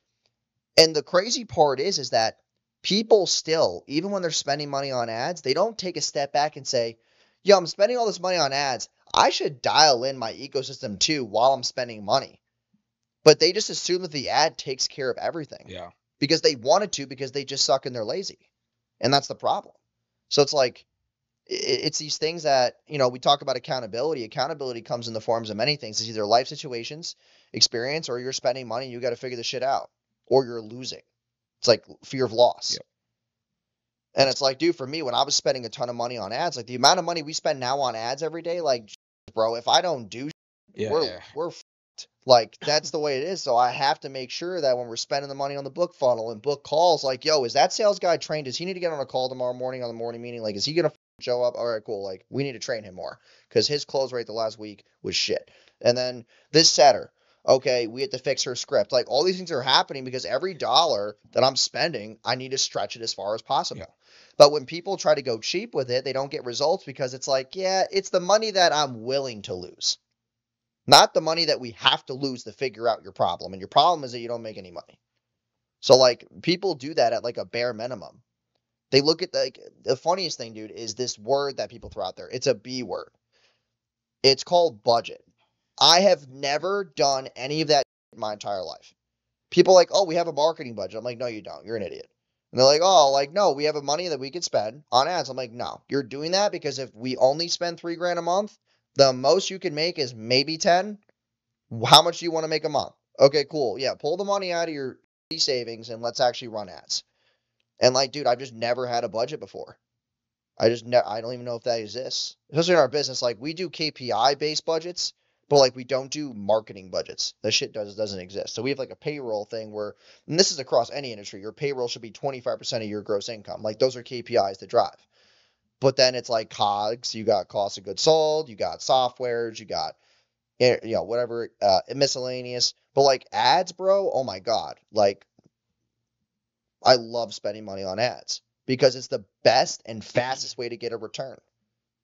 and the crazy part is that people still, even when they're spending money on ads, they don't take a step back and say, yo, I'm spending all this money on ads. I should dial in my ecosystem too while I'm spending money. But they just assume that the ad takes care of everything. Yeah. Because they wanted to, because they just suck and they're lazy. And that's the problem. So it's like, it's these things that, we talk about accountability. Accountability comes in the forms of many things. It's either life situations, experience, or you're spending money and you got to figure the shit out, or you're losing. It's like fear of loss. Yep. And it's like, dude, for me, when I was spending a ton of money on ads, like the amount of money we spend now on ads every day, like, bro, if I don't do, we're like, that's the way it is. So I have to make sure that when we're spending the money on the book funnel and book calls, like, yo, is that sales guy trained? Does he need to get on a call tomorrow morning on the morning meeting? Like, is he going to show up? All right, cool. Like, we need to train him more because his close rate the last week was shit. And then this setter, okay, we had to fix her script. Like, all these things are happening because every dollar that I'm spending, I need to stretch it as far as possible. Yeah. But when people try to go cheap with it, they don't get results because it's like, yeah, it's the money that I'm willing to lose. Not the money that we have to lose to figure out your problem. And your problem is that you don't make any money. So, like, people do that at, like, a bare minimum. They look at, like, the funniest thing, dude, is this word that people throw out there. It's a B word. It's called budget. I have never done any of that in my entire life. People are like, oh, we have a marketing budget. I'm like, no, you don't. You're an idiot. And they're like, oh, like, no, we have a money that we could spend on ads. I'm like, no, you're doing that because if we only spend $3,000 a month, the most you can make is maybe 10. How much do you want to make a month? Okay, cool. Yeah, pull the money out of your savings and let's actually run ads. And like, dude, I've just never had a budget before. I don't even know if that exists. Especially in our business, like we do KPI-based budgets, but like we don't do marketing budgets. That shit doesn't exist. So we have like a payroll thing where, and this is across any industry, your payroll should be 25% of your gross income. Like those are KPIs to drive. But then it's like COGS, you got cost of goods sold, you got softwares, you got, whatever, miscellaneous. But like ads, bro, oh my God. Like I love spending money on ads because it's the best and fastest way to get a return.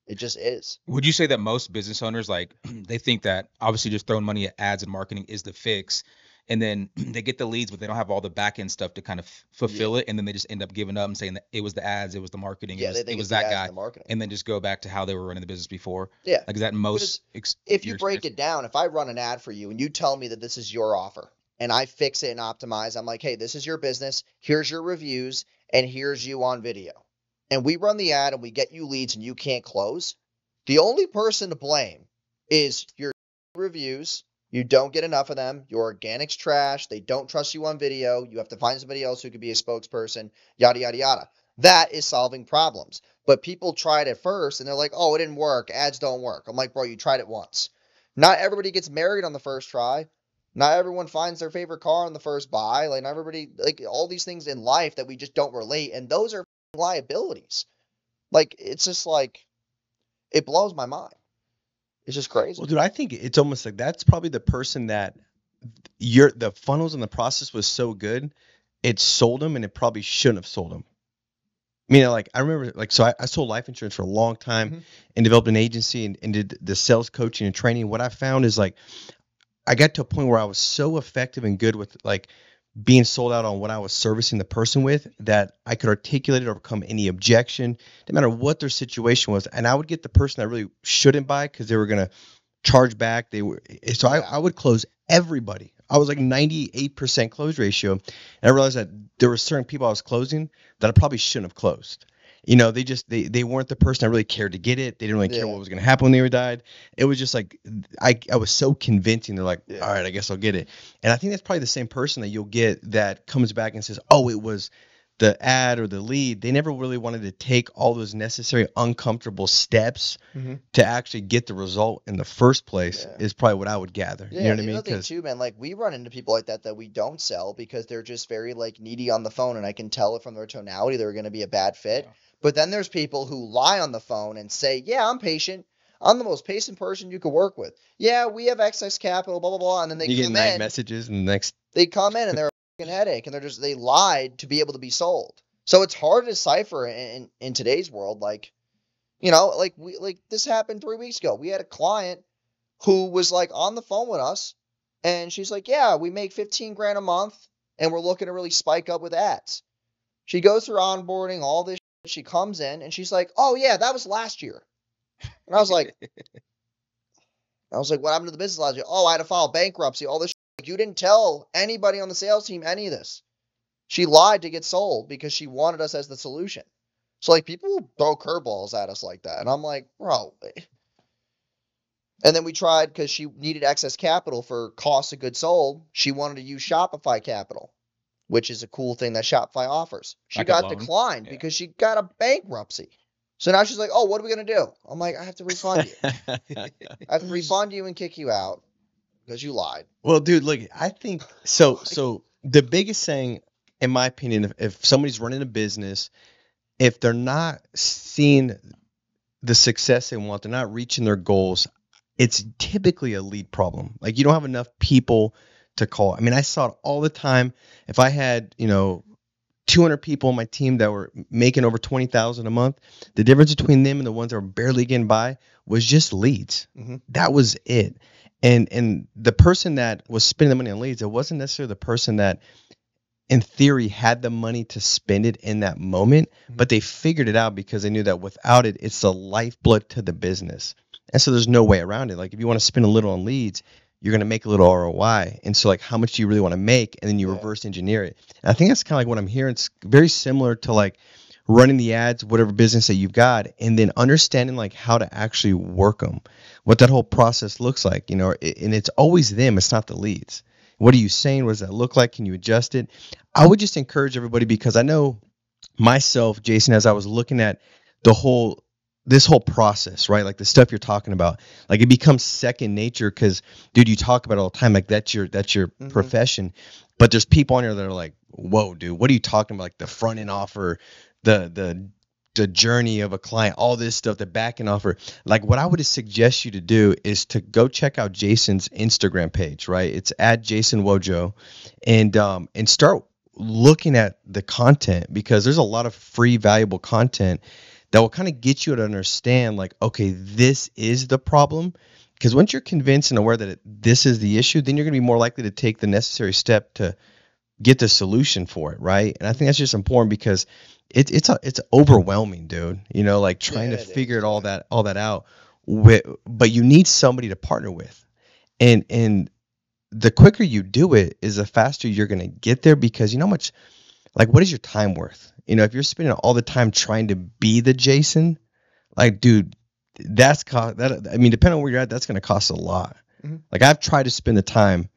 It just is. Would you say that most business owners, like, they think that obviously just throwing money at ads and marketing is the fix, and then they get the leads, but they don't have all the back end stuff to kind of fulfill it, and then they just end up giving up and saying that it was the ads, it was the marketing, it was that guy, and then just go back to how they were running the business before? Yeah. Like, is that most? If you break it down, if I run an ad for you and you tell me that this is your offer, and I fix it and optimize, I'm like, hey, this is your business, here's your reviews, and here's you on video. And we run the ad and we get you leads and you can't close, the only person to blame is your reviews. You don't get enough of them. Your organic's trash. They don't trust you on video. You have to find somebody else who could be a spokesperson, yada, yada, yada. That is solving problems. But people tried it first and they're like, oh, it didn't work. Ads don't work. I'm like, bro, you tried it once. Not everybody gets married on the first try. Not everyone finds their favorite car on the first buy. Like, not everybody, like, all these things in life that we just don't relate. And those are liabilities. Like, it's just like, it blows my mind. It's just crazy. Well, dude, I think it's almost like that's probably the person that the funnels and the process was so good, it sold them, and it probably shouldn't have sold them. I mean, like I remember, like so I sold life insurance for a long time and developed an agency and did the sales coaching and training. What I found is like I got to a point where I was so effective and good with like being sold out on what I was servicing the person with that I could articulate it, overcome any objection, no matter what their situation was. And I would get the person that really shouldn't buy because they were going to charge back. I would close everybody. I was like 98% close ratio. And I realized that there were certain people I was closing that I probably shouldn't have closed. They weren't the person that really cared to get it. They didn't really care what was going to happen when they died. It was just like, I was so convincing. They're like, all right, I guess I'll get it. And I think that's probably the same person that you'll get that comes back and says, oh, it was the ad or the lead. They never really wanted to take all those necessary uncomfortable steps to actually get the result in the first place is probably what I would gather. Yeah, you know what I mean? The other thing too, man, like we run into people like that we don't sell because they're just very like needy on the phone, and I can tell it from their tonality they're going to be a bad fit. Yeah. But then there's people who lie on the phone and say, yeah, I'm patient. I'm the most patient person you could work with. Yeah, we have excess capital, blah, blah, blah. And then they get 9 messages and the next. They come in and they're a headache, and they lied to be able to be sold. So it's hard to decipher in today's world. Like, like this happened 3 weeks ago. We had a client who was like on the phone with us, and she's like, yeah, we make $15,000 a month, and we're looking to really spike up with ads. She goes through onboarding, all this. She comes in and she's like, oh yeah, that was last year. And I was like, what happened to the business last year? Oh, I had to file bankruptcy, all this shit. Like, you didn't tell anybody on the sales team any of this. She lied to get sold because she wanted us as the solution. So like people throw curveballs at us like that. And I'm like, bro. And then we tried because she needed excess capital for cost of goods sold. She wanted to use Shopify capital, which is a cool thing that Shopify offers. She got declined because she got a bankruptcy. So now she's like, oh, what are we going to do? I'm like, I have to refund you. I have to refund you and kick you out because you lied. Well, dude, look, I think so the biggest thing, in my opinion, if somebody's running a business, if they're not seeing the success they want, they're not reaching their goals, it's typically a lead problem. Like you don't have enough people to call. I mean, I saw it all the time. If I had, 200 people on my team that were making over 20,000 a month, the difference between them and the ones that were barely getting by was just leads. That was it. And the person that was spending the money on leads, it wasn't necessarily the person that in theory had the money to spend it in that moment, but they figured it out because they knew that without it, it's the lifeblood to the business. And so there's no way around it. Like if you want to spend a little on leads, you're going to make a little ROI. And so like, how much do you really want to make? And then you reverse engineer it. And I think that's kind of like what I'm hearing. It's very similar to like running the ads, whatever business that you've got, and then understanding like how to actually work them, what that whole process looks like, and it's always them. It's not the leads. What are you saying? What does that look like? Can you adjust it? I would just encourage everybody, because I know myself, Jason, as I was looking at this whole process, right? Like the stuff you're talking about, like it becomes second nature because, dude, you talk about it all the time. Like that's your profession. But there's people on here that are like, whoa, dude, what are you talking about? Like the front end offer, the journey of a client, all this stuff, the back end offer. Like what I would suggest you to do is to go check out Jason's Instagram page, right? It's at Jason Wojo, and start looking at the content, because there's a lot of free, valuable content that will kind of get you to understand like, okay, this is the problem. Because once you're convinced and aware that this is the issue, then you're going to be more likely to take the necessary step to get the solution for it, right? And I think that's just important because it's overwhelming, dude. Like trying to figure all that out. But you need somebody to partner with, and the quicker you do it is the faster you're going to get there, because you know how much, like, what is your time worth? If you're spending all the time trying to be the Jason, like, dude, that's cost. That, I mean, depending on where you're at, that's going to cost a lot. Like, I've tried to spend the time,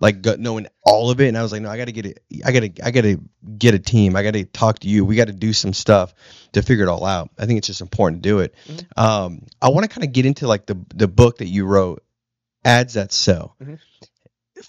like, knowing all of it, and I was like, no, I got to get it. I got to get a team. I got to talk to you. We got to do some stuff to figure it all out. I think it's just important to do it. I want to kind of get into like the book that you wrote, Ads That Sell.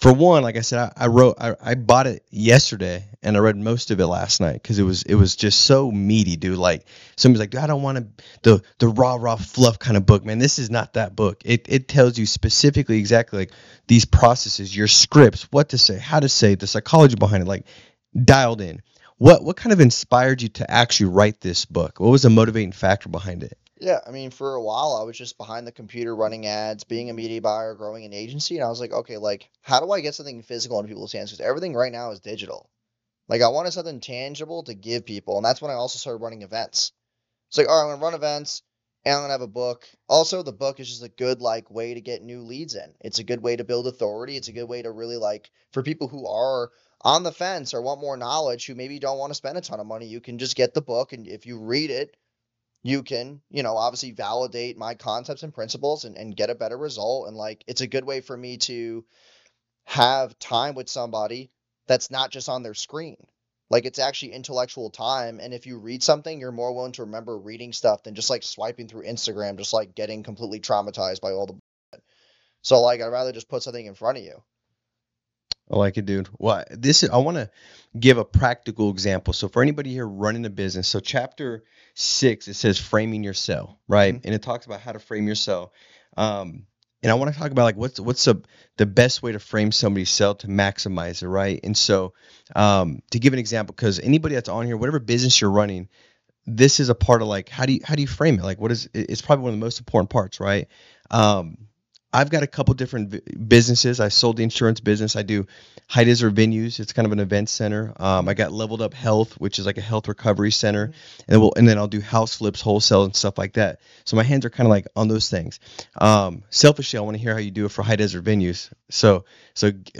for one, like I said, I bought it yesterday and I read most of it last night because it was just so meaty, dude. Like somebody's like, dude, I don't want the raw fluff kind of book, man. This is not that book. It tells you specifically exactly like these processes, your scripts, what to say, how to say, the psychology behind it, like dialed in. What kind of inspired you to actually write this book? What was the motivating factor behind it? Yeah, I mean, for a while, I was just behind the computer running ads, being a media buyer, growing an agency, and I was like, okay, like, how do I get something physical into people's hands? Because everything right now is digital. Like, I wanted something tangible to give people, and that's when I also started running events. It's like, all right, I'm gonna run events, and I'm gonna have a book. Also, the book is just a good like way to get new leads in. It's a good way to build authority. It's a good way to really like for people who are on the fence or want more knowledge, who maybe don't want to spend a ton of money. You can just get the book, and if you read it you can, obviously validate my concepts and principles and get a better result. And like, it's a good way for me to have time with somebody that's not just on their screen. Like, it's actually intellectual time. And if you read something, you're more willing to remember reading stuff than just like swiping through Instagram, just like getting completely traumatized by all the. So like, I'd rather just put something in front of you. I like it, dude. Well, I want to give a practical example. So for anybody here running a business, so chapter 6, it says framing your sell, right? Mhm. And it talks about how to frame your sell. And I want to talk about like what's the best way to frame somebody's sell to maximize it, right? And so to give an example, because anybody that's on here, whatever business you're running, this is a part of like how do you frame it? Like it's probably one of the most important parts, right? Um, I've got a couple different businesses. I sold the insurance business. I do high desert venues. It's kind of an event center. I got Leveled Up Health, which is like a health recovery center, and then I'll do house flips, wholesale, and stuff like that. So my hands are kind of like on those things. Selfishly, I want to hear how you do it for high desert venues. So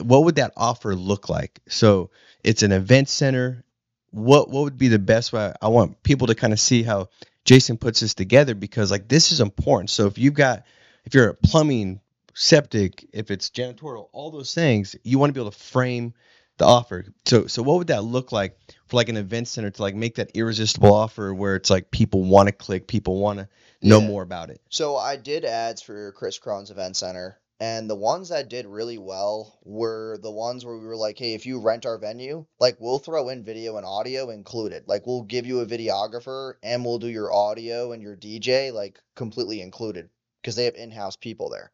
what would that offer look like? So it's an event center. What would be the best way? I want people to kind of see how Jason puts this together because like this is important. So if you're a plumbing, septic, if it's janitorial, all those things, you want to be able to frame the offer. So what would that look like for like an event center to like make that irresistible offer where it's like people want to click, people want to know more about it? So I did ads for Chris Crohn's Event Center, and the ones that did really well were the ones where we were like, hey, if you rent our venue, like we'll throw in video and audio included. Like we'll give you a videographer and we'll do your audio and your DJ like completely included because they have in-house people there.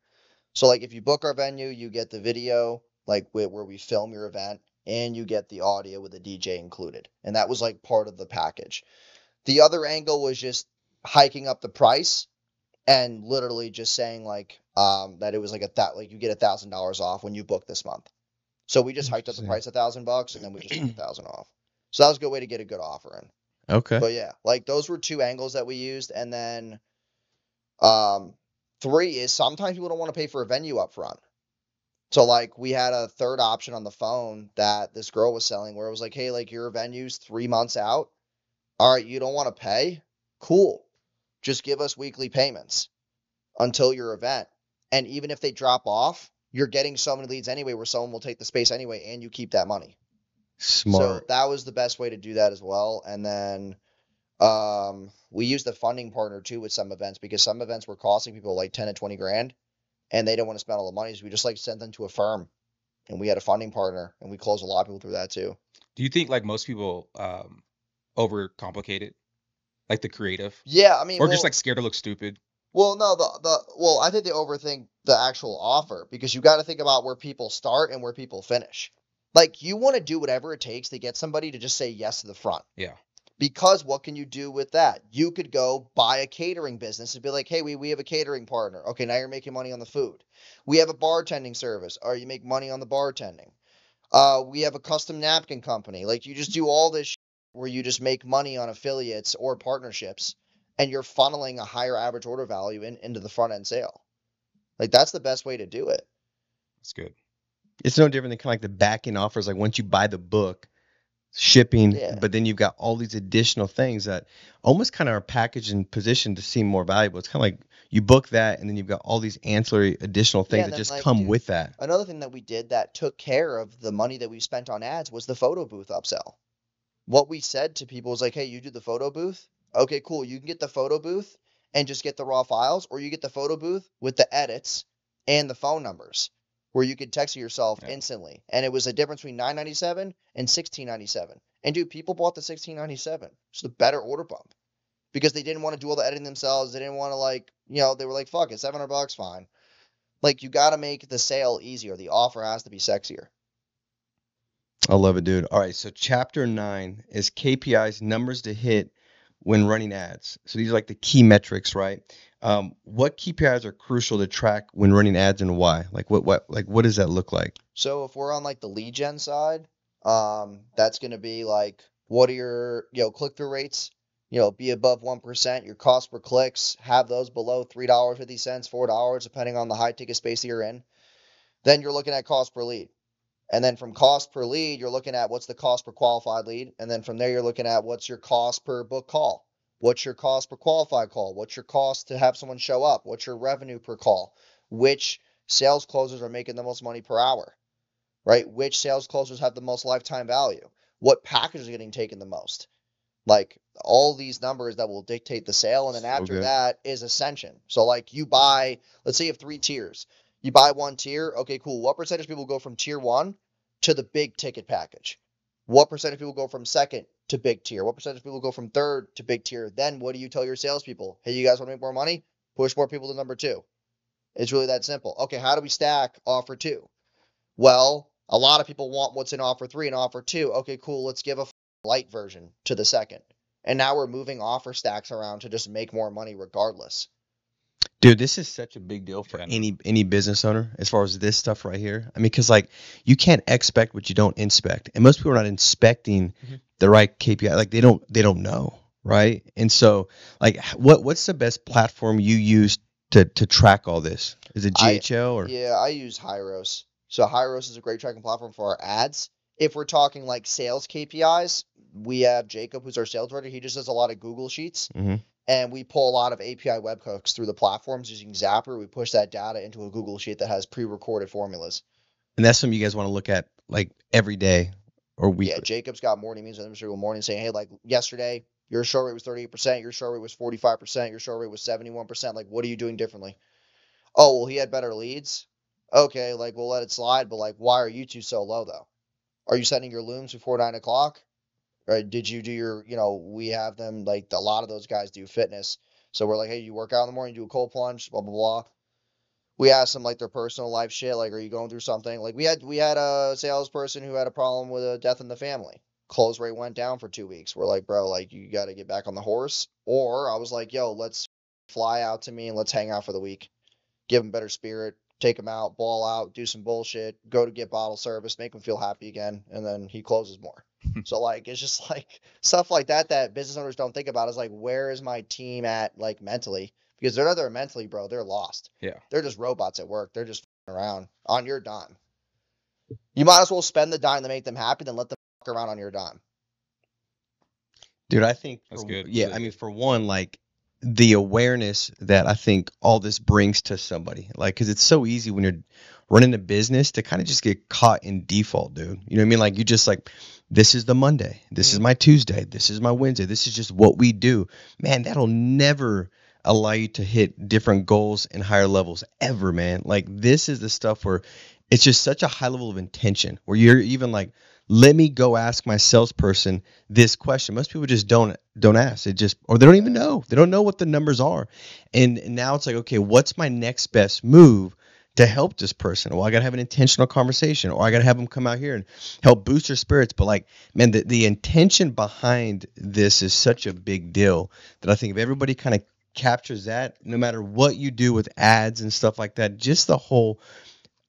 So like if you book our venue, you get the video like where we film your event and you get the audio with the DJ included. And that was like part of the package. The other angle was just hiking up the price and literally just saying like that it was like like you get $1,000 off when you book this month. So we just hiked up the price $1,000 and then we just took 1,000 off. So that was a good way to get a good offer in. Okay. But yeah, like those were 2 angles that we used, and then 3 is sometimes people don't want to pay for a venue up front. So like we had a third option on the phone that this girl was selling where it was like, hey, like your venue's 3 months out. All right, you don't want to pay? Cool. Just give us weekly payments until your event. And even if they drop off, you're getting so many leads anyway where someone will take the space anyway and you keep that money. Smart. So that was the best way to do that as well. And then we used a funding partner too with some events because some events were costing people like 10 to 20 grand and they didn't want to spend all the money. So we just like sent them to a firm and we had a funding partner and we closed a lot of people through that too. Do you think like most people overcomplicate it? Like the creative? Yeah, I mean, or just like scared to look stupid? Well, no, I think they overthink the actual offer because you got to think about where people start and where people finish. Like you want to do whatever it takes to get somebody to just say yes to the front. Yeah. Because what can you do with that? You could go buy a catering business and be like, hey, we have a catering partner. Okay, now you're making money on the food. We have a bartending service. Or you make money on the bartending. We have a custom napkin company. Like you just do all this where you just make money on affiliates or partnerships and you're funneling a higher average order value into the front end sale. Like that's the best way to do it. That's good. It's no different than kind of like the back end offers. Like once you buy the book, shipping, but then you've got all these additional things that almost kind of are packaged and positioned to seem more valuable. It's kind of like you book that and then you've got all these ancillary additional things that just come with that. Another thing that we did that took care of the money that we spent on ads was the photo booth upsell. What we said to people was like, hey, you do the photo booth? Okay, cool. You can get the photo booth and just get the raw files, or you get the photo booth with the edits and the phone numbers. where you could text yourself Yeah. instantly. And it was a difference between $9.97 and $16.97. And dude, people bought the $16.97. It's the better order bump because they didn't want to do all the editing themselves. They didn't want to like, they were like, fuck it, $700, fine. Like, you got to make the sale easier. The offer has to be sexier. I love it, dude. All right, so chapter 9 is KPIs, numbers to hit when running ads. So these are like the key metrics, right? What KPIs are crucial to track when running ads and why? Like what does that look like? So if we're on like the lead gen side, that's going to be like, what are your, click-through rates? Be above 1%. Your cost per clicks, have those below $3.50, $4, depending on the high ticket space that you're in. Then you're looking at cost per lead. And then from cost per lead, you're looking at what's the cost per qualified lead. And then from there, you're looking at what's your cost per book call. What's your cost per qualified call? What's your cost to have someone show up? What's your revenue per call? Which sales closers are making the most money per hour, right? Which sales closers have the most lifetime value? What packages are getting taken the most? Like, all these numbers that will dictate the sale. And then after that is ascension. So like, you buy, let's say you have 3 tiers. You buy one tier. Okay, cool. What percentage of people go from tier 1 to the big ticket package? What percentage of people go from second to big tier? What percentage of people go from third to big tier? Then what do you tell your salespeople? Hey, you guys want to make more money? Push more people to number 2. It's really that simple. Okay, how do we stack offer 2? Well, a lot of people want what's in offer 3 and offer 2. Okay, cool. Let's give a light version to the second. And now we're moving offer stacks around to just make more money regardless. Dude, this is such a big deal for any business owner as far as this stuff right here. I mean, because like, you can't expect what you don't inspect, and most people are not inspecting the right KPI. Like, they don't know, right? And so, like, what's the best platform you use to track all this? Is it GHL or? Yeah, I use Hyros. So Hyros is a great tracking platform for our ads. If we're talking like sales KPIs, we have Jacob, who's our sales director. He just does a lot of Google Sheets. And we pull a lot of API webhooks through the platforms using Zapper. We push that data into a Google Sheet that has pre-recorded formulas. And that's something you guys want to look at like every day or weekly. Yeah, Jacob's got morning meetings with him every single morning saying, hey, like yesterday, your show rate was 38%, your show rate was 45%, your show rate was 71%. Like, what are you doing differently? Oh, well, he had better leads. Okay, like, we'll let it slide, but like, why are you two so low though? Are you sending your looms before 9 o'clock? Right? Did you do your, we have them, like, a lot of those guys do fitness. So we're like, hey, you work out in the morning, do a cold plunge, blah, blah, blah. We asked them, like, their personal life shit. Like, are you going through something? Like, we had a salesperson who had a problem with a death in the family. Close rate went down for 2 weeks. We're like, bro, like, you got to get back on the horse. Or I was like, yo, let's fly out to me and let's hang out for the week. Give him better spirit. Take him out, ball out, do some bullshit, go to get bottle service, make him feel happy again, and then he closes more. So, like, it's just, like, stuff like that business owners don't think about is, like, where is my team at, like, mentally? Because they're not there mentally, bro. They're lost. Yeah. They're just robots at work. They're just f***ing around on your dime. You might as well spend the dime to make them happy than let them f*** around on your dime. Dude, I think that's good. Yeah, I mean, for one, like, the awareness that I think all this brings to somebody, like, because it's so easy when you're running a business to kind of just get caught in default, dude. You know what I mean? Like, you just like, this is the Monday, this is my Tuesday, this is my Wednesday, this is just what we do. Man, that'll never allow you to hit different goals and higher levels ever, man. Like, this is the stuff where it's just such a high level of intention where you're even like, let me go ask my salesperson this question. Most people just don't ask. It just, or they don't even know. They don't know what the numbers are. And now it's like, okay, what's my next best move to help this person? Well, I got to have an intentional conversation, or I got to have them come out here and help boost their spirits. But like, man, the intention behind this is such a big deal that I think if everybody kind of captures that, no matter what you do with ads and stuff like that, just the whole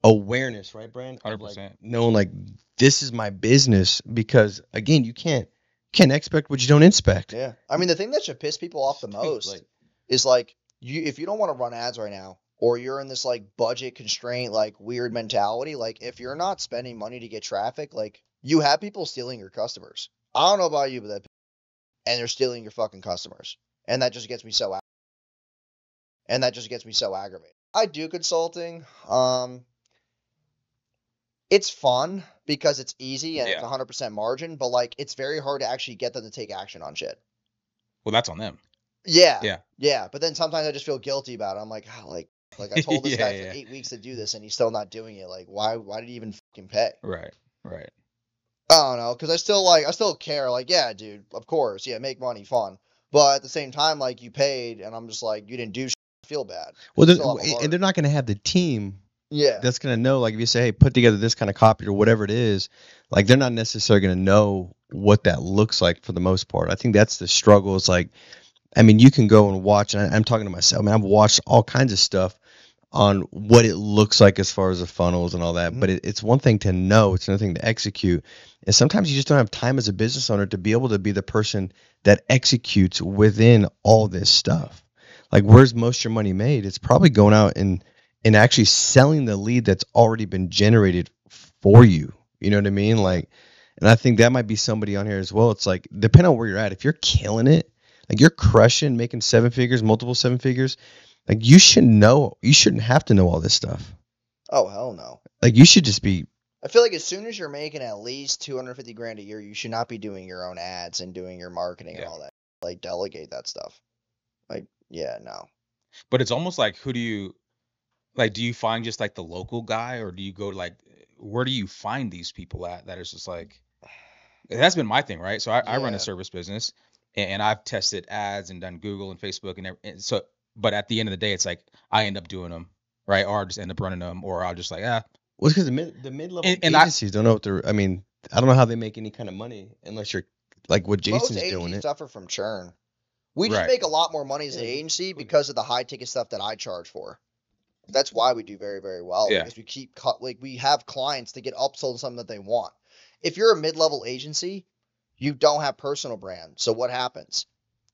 awareness, right, Brand? 100%. Like, knowing like, this is my business, because again, you can't expect what you don't inspect. Yeah. I mean, the thing that should piss people off the most is like, if you don't want to run ads right now, or you're in this like budget constraint, like weird mentality, like if you're not spending money to get traffic, like you have people stealing your customers. I don't know about you, but and they're stealing your fucking customers. And that just gets me so aggravated. I do consulting. It's fun because it's easy and it's 100% margin, but like it's very hard to actually get them to take action on shit. Well, that's on them. Yeah. But then sometimes I just feel guilty about it. I'm like, Like, I told this Yeah, guy yeah. for 8 weeks to do this, and he's still not doing it. Like, why did he even fucking pay? Right. Right. I don't know, because I still care. Like, yeah, dude, of course, yeah, make money, fun. But at the same time, like, you paid, and I'm just like, you didn't do shit, I feel bad. Well, You still have a and heart. they're not going to have the team Yeah. that's going to know. Like if you say, hey, put together this kind of copy or whatever it is, like they're not necessarily going to know what that looks like for the most part. I think that's the struggle. It's like, I mean, you can go and watch, and I'm talking to myself. I mean, I've watched all kinds of stuff on what it looks like as far as the funnels and all that. But it's one thing to know, it's another thing to execute. And sometimes you just don't have time as a business owner to be able to be the person that executes within all this stuff. Like, where's most of your money made? It's probably going out and actually selling the lead that's already been generated for you. You know what I mean? Like, and I think that might be somebody on here as well. It's like, depending on where you're at, if you're killing it, like you're crushing, making 7 figures, multiple 7 figures, like you should know, you shouldn't have to know all this stuff. Oh, hell no. Like you should just be. I feel like as soon as you're making at least 250 grand a year, you should not be doing your own ads and doing your marketing and all that. Like, delegate that stuff. Like, yeah, no. But it's almost like, who do you like? Do you find just like the local guy, or do you go like, where do you find these people at that is just like, that's been my thing, right? So I run a service business, and I've tested ads and done Google and Facebook and so, but at the end of the day, it's like I end up doing them, right? Or I just end up running them, or I'll just like, Well, it's because the mid-level And agencies don't know what they're. I mean, I don't know how they make any kind of money unless you're like what Jason's Most doing. agencies It. suffer from churn. We just Right. make a lot more money as an agency because of the high ticket stuff that I charge for. That's why we do very, very well. Yeah. Because we keep we have clients to get upsold something that they want. If you're a mid-level agency, you don't have personal brand. So what happens?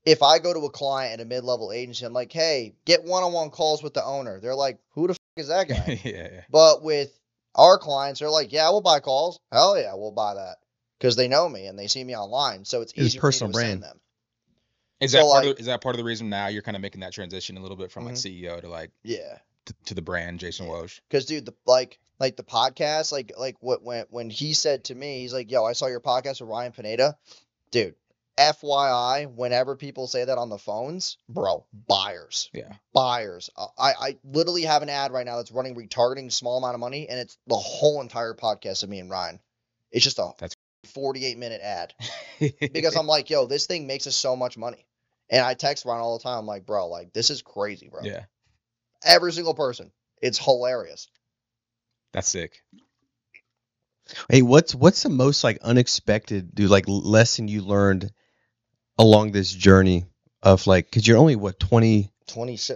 If I go to a client at a mid-level agency, I'm like, hey, get one-on-one calls with the owner. They're like, who the fuck is that guy? yeah. But with our clients, they're like, yeah, we'll buy calls. Hell yeah, we'll buy that. Because they know me and they see me online. So it's easy personal for me to brand. ascend them. Is So, that part like- of, is that part of the reason now you're kind of making that transition a little bit from like CEO to like Yeah. to the brand Jason Wojo? Because, dude, the like the podcast, like what when he said to me, he's like, yo, I saw your podcast with Ryan Pineda. Dude, FYI, whenever people say that on the phones, bro, buyers. Yeah. Buyers. I literally have an ad right now that's running retargeting, small amount of money, and it's the whole entire podcast of me and Ryan. It's just a 48-minute ad. Because I'm like, yo, this thing makes us so much money. And I text Ryan all the time. I'm like, bro, like, this is crazy, bro. Yeah. Every single person. It's hilarious. That's sick. Hey, what's the most like unexpected, dude, like lesson you learned along this journey of like, because you're only what 27.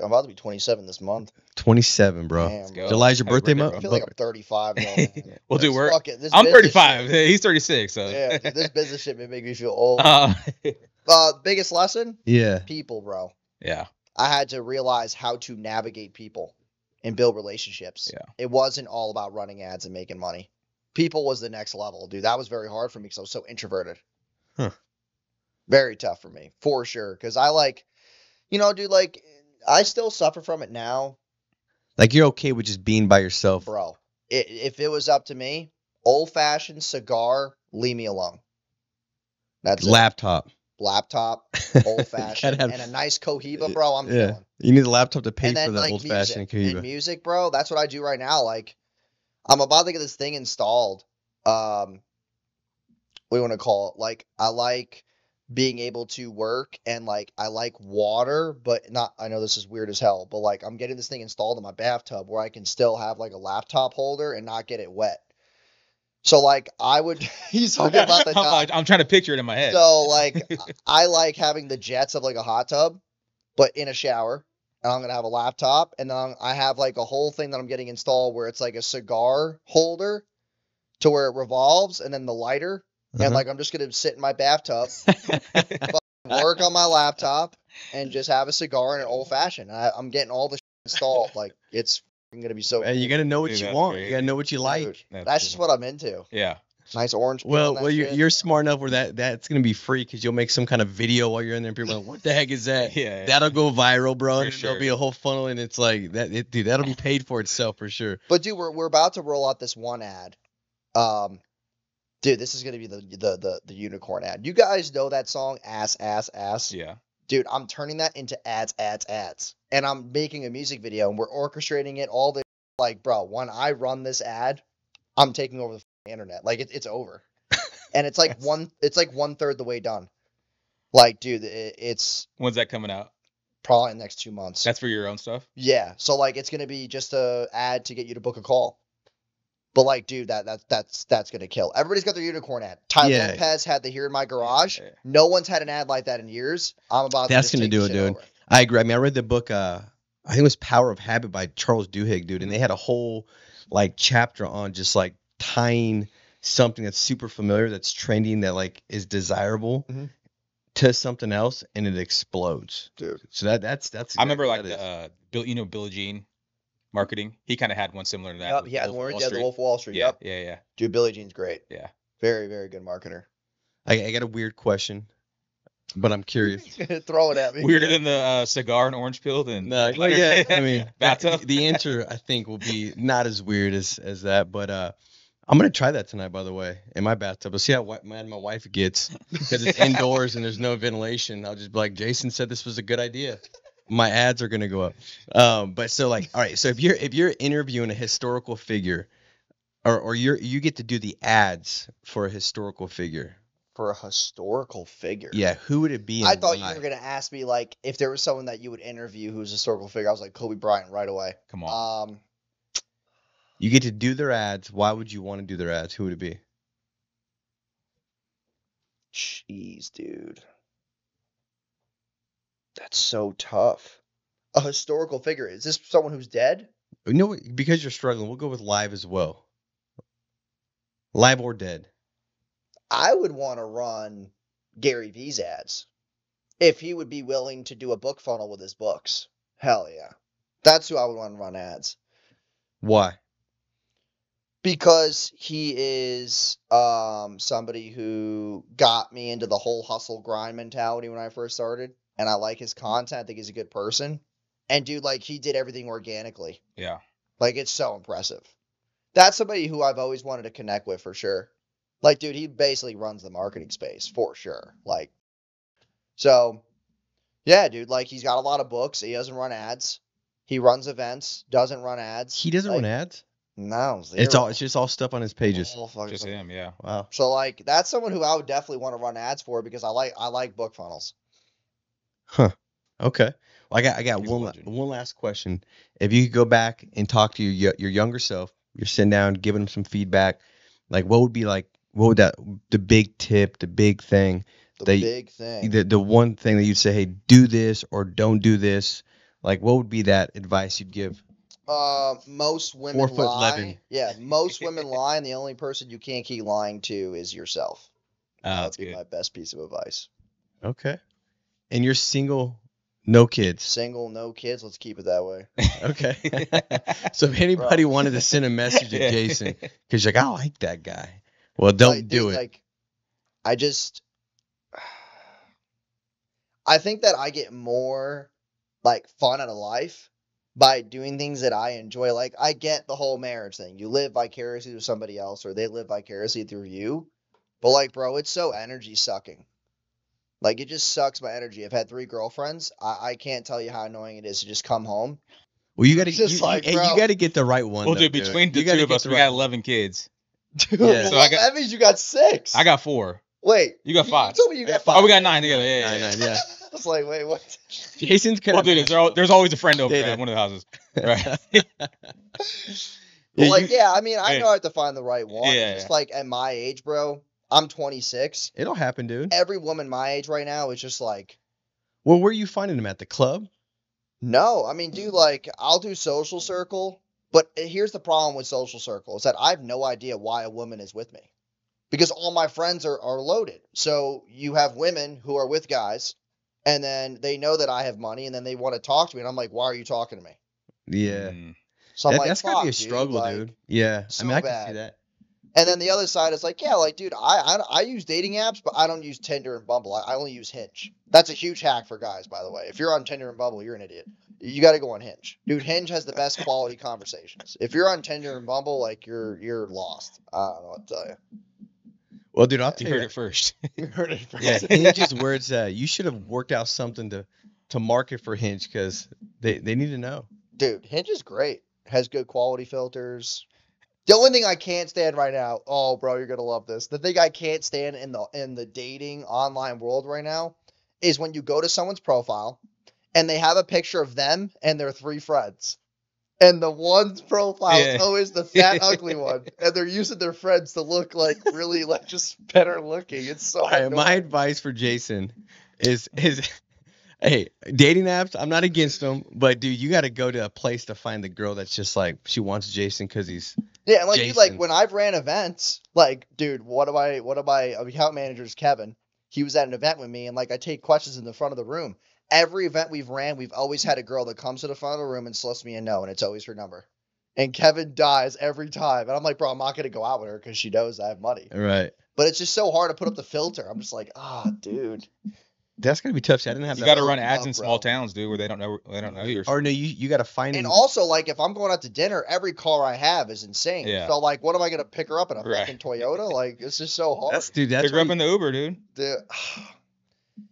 I'm about to be 27 this month. 27, bro. Damn, go. July's your Happy birthday birthday, month. I feel like I'm 35 though, man. Well, dude, Fuck it. This I'm business 35. shit- He's 36. So Yeah, dude, this business shit may make me feel old. Biggest lesson? Yeah. People, bro. yeah. I had to realize how to navigate people and build relationships. Yeah. It wasn't all about running ads and making money. People was the next level, dude. That was very hard for me because I was so introverted. Huh. Very tough for me, for sure. Because I like, dude, like, I still suffer from it now, Like you're okay with just being by yourself. bro. If it was up to me, old-fashioned cigar, leave me alone. That's it. Laptop. Laptop, old-fashioned, Gotta have- and a nice Cohiba, bro. I'm Yeah. chilling. You need the laptop to pay And then, for the like, old fashioned music. And music, bro, that's what I do right now. Like, I'm about to get this thing installed. What do you want to call it? Like, I like being able to work, and like I like water, but not, I know this is weird as hell, but like I'm getting this thing installed in my bathtub where I can still have like a laptop holder and not get it wet. So like I would he's talking about the top. I'm trying to picture it in my head. So like I like having the jets of like a hot tub, but in a shower. And I'm gonna have a laptop, and then I have like a whole thing that I'm getting installed where it's like a cigar holder to where it revolves, and then the lighter. And like I'm just gonna sit in my bathtub, work on my laptop, and just have a cigar and an old fashioned. I'm getting all the shit installed. Like it's gonna be so. And you gotta know what Dude, you that's want. great. You gotta know what you like. Dude, that's just what I'm into. Yeah. Nice orange. peel Well, on that well, shit. you're smart enough where that's gonna be free because you'll make some kind of video while you're in there. And people are like, what the heck is that? Yeah. That'll go viral, bro. For And sure. there'll be a whole funnel, and it's like that, dude. That'll be paid for itself for sure. But dude, we're about to roll out this one ad. Dude, this is gonna be the unicorn ad. You guys know that song, Ass Ass Ass? Yeah. Dude, I'm turning that into ads. And I'm making a music video and we're orchestrating it all the like, bro, when I run this ad, I'm taking over the internet. Like it's over. And it's like one third the way done. Like, dude, it's When's that coming out? probably in the next 2 months. That's for your own stuff? Yeah. So like it's gonna be just a ad to get you to book a call. But like, dude, that's gonna kill. Everybody's got their unicorn ad. Ty Lopez had the Here in My Garage. Yeah. No one's had an ad like that in years. I'm about to That's just gonna take do the it, shit dude. over. I agree. I mean, I read the book. I think it was Power of Habit by Charles Duhigg, dude, and they had a whole like chapter on just like tying something that's super familiar, that's trending, that like is desirable to something else, and it explodes, Dude. So that's. I remember like that the Billie Jean marketing. He kind of had one similar to that. Yep, with yeah, Wolf of the Wall Wolf Street. of Wall Street. Yeah, Yep. yeah. Dude, Billie Jean's great. Yeah. Very, very good marketer. I got a weird question, but I'm curious. Throw it at me. Weirder than the cigar and orange peel than No, well, yeah, I mean, bathtub. the answer I think will be not as weird as that, but I'm gonna try that tonight. By the way, in my bathtub, I'll see how mad my wife gets because it's indoors and there's no ventilation. I'll just be like, Jason said this was a good idea. My ads are gonna go up. But so like, all right, so if you're interviewing a historical figure, or you get to do the ads for a historical figure. For a historical figure. Yeah, who would it be? And I thought why? you were gonna ask me like if there was someone that you would interview who's a historical figure. I was like Kobe Bryant right away. Come on. You get to do their ads. Why would you want to do their ads? Who would it be? Jeez, dude. That's so tough. A historical figure. Is this someone who's dead? No, because you're struggling, we'll go with live as well. Live or dead. I would want to run Gary V's ads if he would be willing to do a book funnel with his books. Hell yeah. That's who I would want to run ads. Why? Because he is somebody who got me into the whole hustle grind mentality when I first started. And I like his content. I think he's a good person. And dude, like he did everything organically. Yeah. Like it's so impressive. That's somebody who I've always wanted to connect with for sure. Like, dude, he basically runs the marketing space for sure. Like, so yeah, dude, like he's got a lot of books. He doesn't run ads. He runs events, doesn't run ads. He doesn't like, run ads? No, zero. It's just all stuff on his pages. Just him, yeah. Wow. So like that's someone who I would definitely want to run ads for because I like book funnels. Huh. Okay. Well, I got He's a one legend. last question. If you could go back and talk to your younger self, you're sitting down, giving him some feedback, like what would the big tip, the big thing, the one thing that you'd say, hey, do this or don't do this. Like what would be that advice you'd give? Most women 4'11". lie. Yeah, most women lie, and the only person you can't keep lying to is yourself. That's That'd be good. my best piece of advice. Okay. And you're single, no kids. Single, no kids. Let's keep it that way. Okay. So if anybody wanted to send a message to Jason, because you're like, I like that guy. Well, don't do it. Like, I think that I get more like fun out of life by doing things that I enjoy. Like I get the whole marriage thing. You live vicariously through somebody else, or they live vicariously through you. But like, bro, it's so energy sucking. Like it just sucks my energy. I've had 3 girlfriends. I can't tell you how annoying it is to just come home. Well, you got to get the right one. Well, though, dude, between the two of us, we got 11 kids. Dude, Yeah. So that means you got 6. I got 4. Wait, You got 5. You told me you got 5. Oh, we got 9 together. Yeah. 9, yeah. I was like, wait, what? Jason's kind Well, dude, there's always a friend over Data. at one of the houses. Right. I mean, I know I have to find the right one. Yeah, It's just like at my age, bro, I'm 26. It'll happen, dude. Every woman my age right now is just like, Well, where are you finding them at the club? no. I mean, dude, like, I'll do social circle, but here's the problem with social circle is that I have no idea why a woman is with me. Because all my friends are loaded. So you have women who are with guys, and then they know that I have money, and then they want to talk to me, and I'm like, why are you talking to me? Yeah. So I'm like, That's gotta be a fuck, struggle, like, dude. Yeah. so I mean, I can bad. see that. And then the other side is like, yeah, like, dude, I use dating apps, but I don't use Tinder and Bumble. I only use Hinge. That's a huge hack for guys, by the way. If you're on Tinder and Bumble, you're an idiot. You got to go on Hinge. Dude, Hinge has the best quality conversations. If you're on Tinder and Bumble, like, you're lost. I don't know what to tell you. Well, dude, I'll tell You you heard that. it first. You heard it first. Yeah, Hinge's words. You should have worked out something to market for Hinge because they need to know. Dude, Hinge is great. Has good quality filters. The only thing I can't stand right now, oh bro, you're gonna love this. The thing I can't stand in the dating online world right now is when you go to someone's profile and they have a picture of them and their 3 friends. And the one's profile is Yeah. always the fat, ugly one. And they're using their friends to look like really like just better looking. It's so All right, annoying. my advice for Jason is hey, dating apps, I'm not against them, but dude, you got to go to a place to find the girl that's just like she wants Jason because he's Yeah, and like you like Jason. when I've ran events, like dude, one of my account managers, Kevin, he was at an event with me, and like I take questions in the front of the room. Every event we've ran, we've always had a girl that comes to the front of the room and slips me a no, and it's always her number. And Kevin dies every time, and I'm like, bro, I'm not gonna go out with her because she knows I have money. right. But it's just so hard to put up the filter. I'm just like, dude. That's gonna be tough. See, I didn't have You that. got to run ads tough, in bro. small towns, dude, where they don't know you. Or no, you got to find And him. also, like, if I'm going out to dinner, every car I have is insane. Yeah. So, like, what am I gonna pick her up in a Right. fucking Toyota? Like, it's just so hard. That's Pick her why up in the Uber, dude.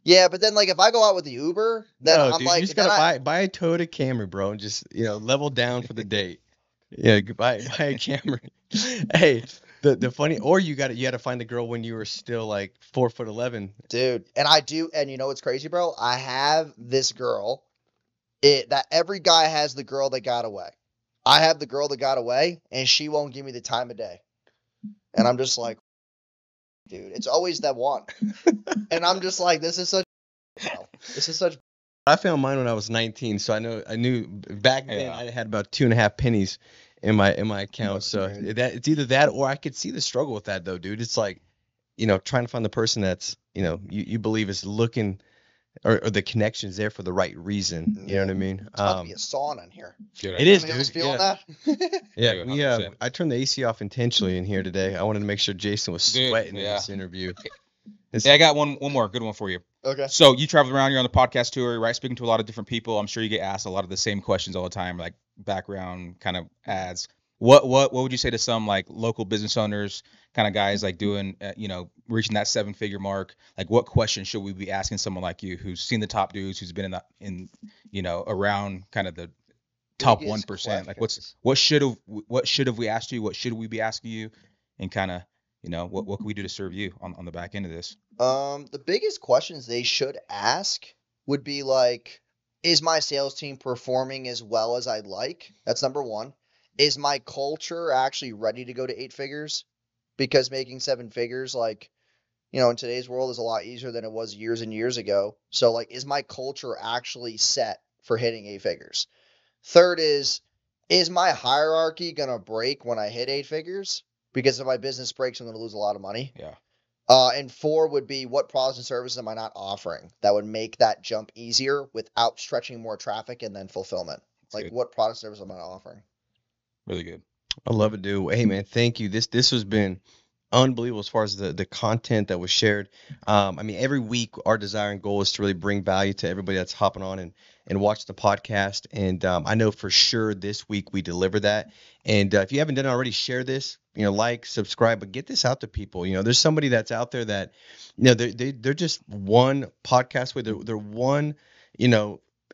Yeah, but then like if I go out with the Uber, then no, I'm dude, like, you just then gotta buy a Toyota Camry, bro, and just level down for the date. Yeah, buy a Camry. Hey, the funny, or you gotta find the girl when you were still like 4'11". dude, and I do, and you know what's crazy, bro? I have this girl. That every guy has the girl that got away. I have the girl that got away, and she won't give me the time of day. And I'm just like, dude, it's always that one. And I'm just like, this is such. I found mine when I was 19, so I knew back then Yeah. I had about 2.5 pennies in my account. So man. it's either that or I could see the struggle with that though, dude. It's like, trying to find the person that's, you believe is looking or the connection's there for the right reason. You know what I mean? It's about to be a sauna in here. It is, Anybody else dude. feeling Yeah. that? Yeah, Dude, we 100%. I turned the AC off intentionally in here today. I wanted to make sure Jason was Dude, sweating in yeah. this interview. Yeah, I got one more good one for you. Okay. So you travel around, you're on the podcast tour, right? Speaking to a lot of different people. I'm sure you get asked a lot of the same questions all the time, like background kind of ads. What would you say to some like local business owners, kind of guys like doing, reaching that 7-figure mark? Like, what questions should we be asking someone like you, who's seen the top dudes, who's been around kind of the top Biggest 1%? Like, questions. what should have we asked you? What should we be asking you? And kind of, what can we do to serve you on the back end of this? The biggest questions they should ask would be like, is my sales team performing as well as I'd like? That's number one. Is my culture actually ready to go to 8 figures? Because making 7 figures, like, in today's world is a lot easier than it was years and years ago. So, like, is my culture actually set for hitting 8 figures? Third is my hierarchy going to break when I hit 8 figures? Because if my business breaks, I'm going to lose a lot of money. Yeah. And 4 would be, what products and services am I not offering that would make that jump easier without stretching more traffic and then fulfillment? Like, good. what product service am I offering? Really good. I love it, dude. Hey, man, thank you. This has been unbelievable as far as the content that was shared. Every week our desire and goal is to really bring value to everybody that's hopping on and watch the podcast. And I know for sure this week we deliver that. And if you haven't done it already, share this, like, subscribe, but get this out to people. There's somebody that's out there that, they're just one podcast away. They're one,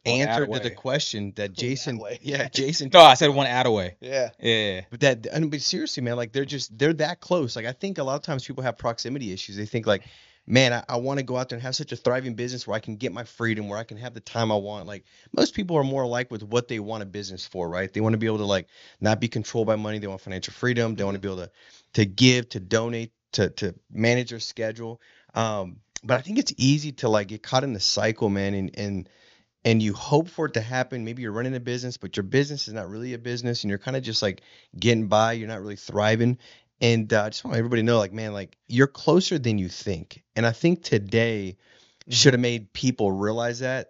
answer to the question that Jason, Jason. No, I said one ad away. Yeah. Yeah. But seriously, man, like they're that close. Like I think a lot of times people have proximity issues. They think like, man, I want to go out there and have such a thriving business where I can get my freedom, where I can have the time I want. Like most people are more alike with what they want a business for, right? They want to be able to like not be controlled by money. They want financial freedom. They want to be able to give, to donate, to manage their schedule. But I think it's easy to like get caught in the cycle, man, and you hope for it to happen. Maybe you're running a business, but your business is not really a business, and you're kind of just like getting by. You're not really thriving. And I just want everybody to know, like, man, like you're closer than you think. And I think today should have made people realize that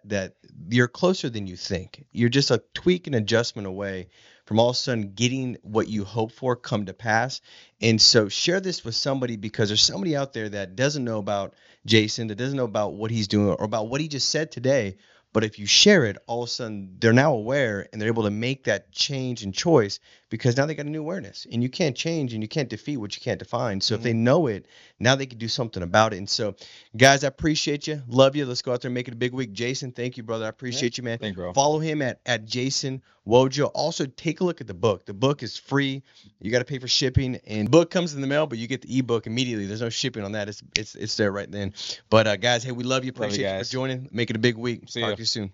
you're closer than you think. You're just a tweak and adjustment away from all of a sudden getting what you hope for come to pass. And so share this with somebody, because there's somebody out there that doesn't know about Jason, that doesn't know about what he's doing or about what he just said today, But if you share it, all of a sudden they're now aware and they're able to make that change and choice because now they got a new awareness. And you can't change and you can't defeat what you can't define. So if they know it, now they can do something about it. And so, guys, I appreciate you. Love you. Let's go out there and make it a big week. Jason, thank you, brother. I appreciate you, man. Thank you, bro. Follow him at Jason Wojo. Also, take a look at the book. The book is free. You got to pay for shipping. And the book comes in the mail, but you get the ebook immediately. There's no shipping on that. It's there right then. But, guys, hey, we love you. Appreciate you for joining. Make it a big week. See Talk ya. to you soon.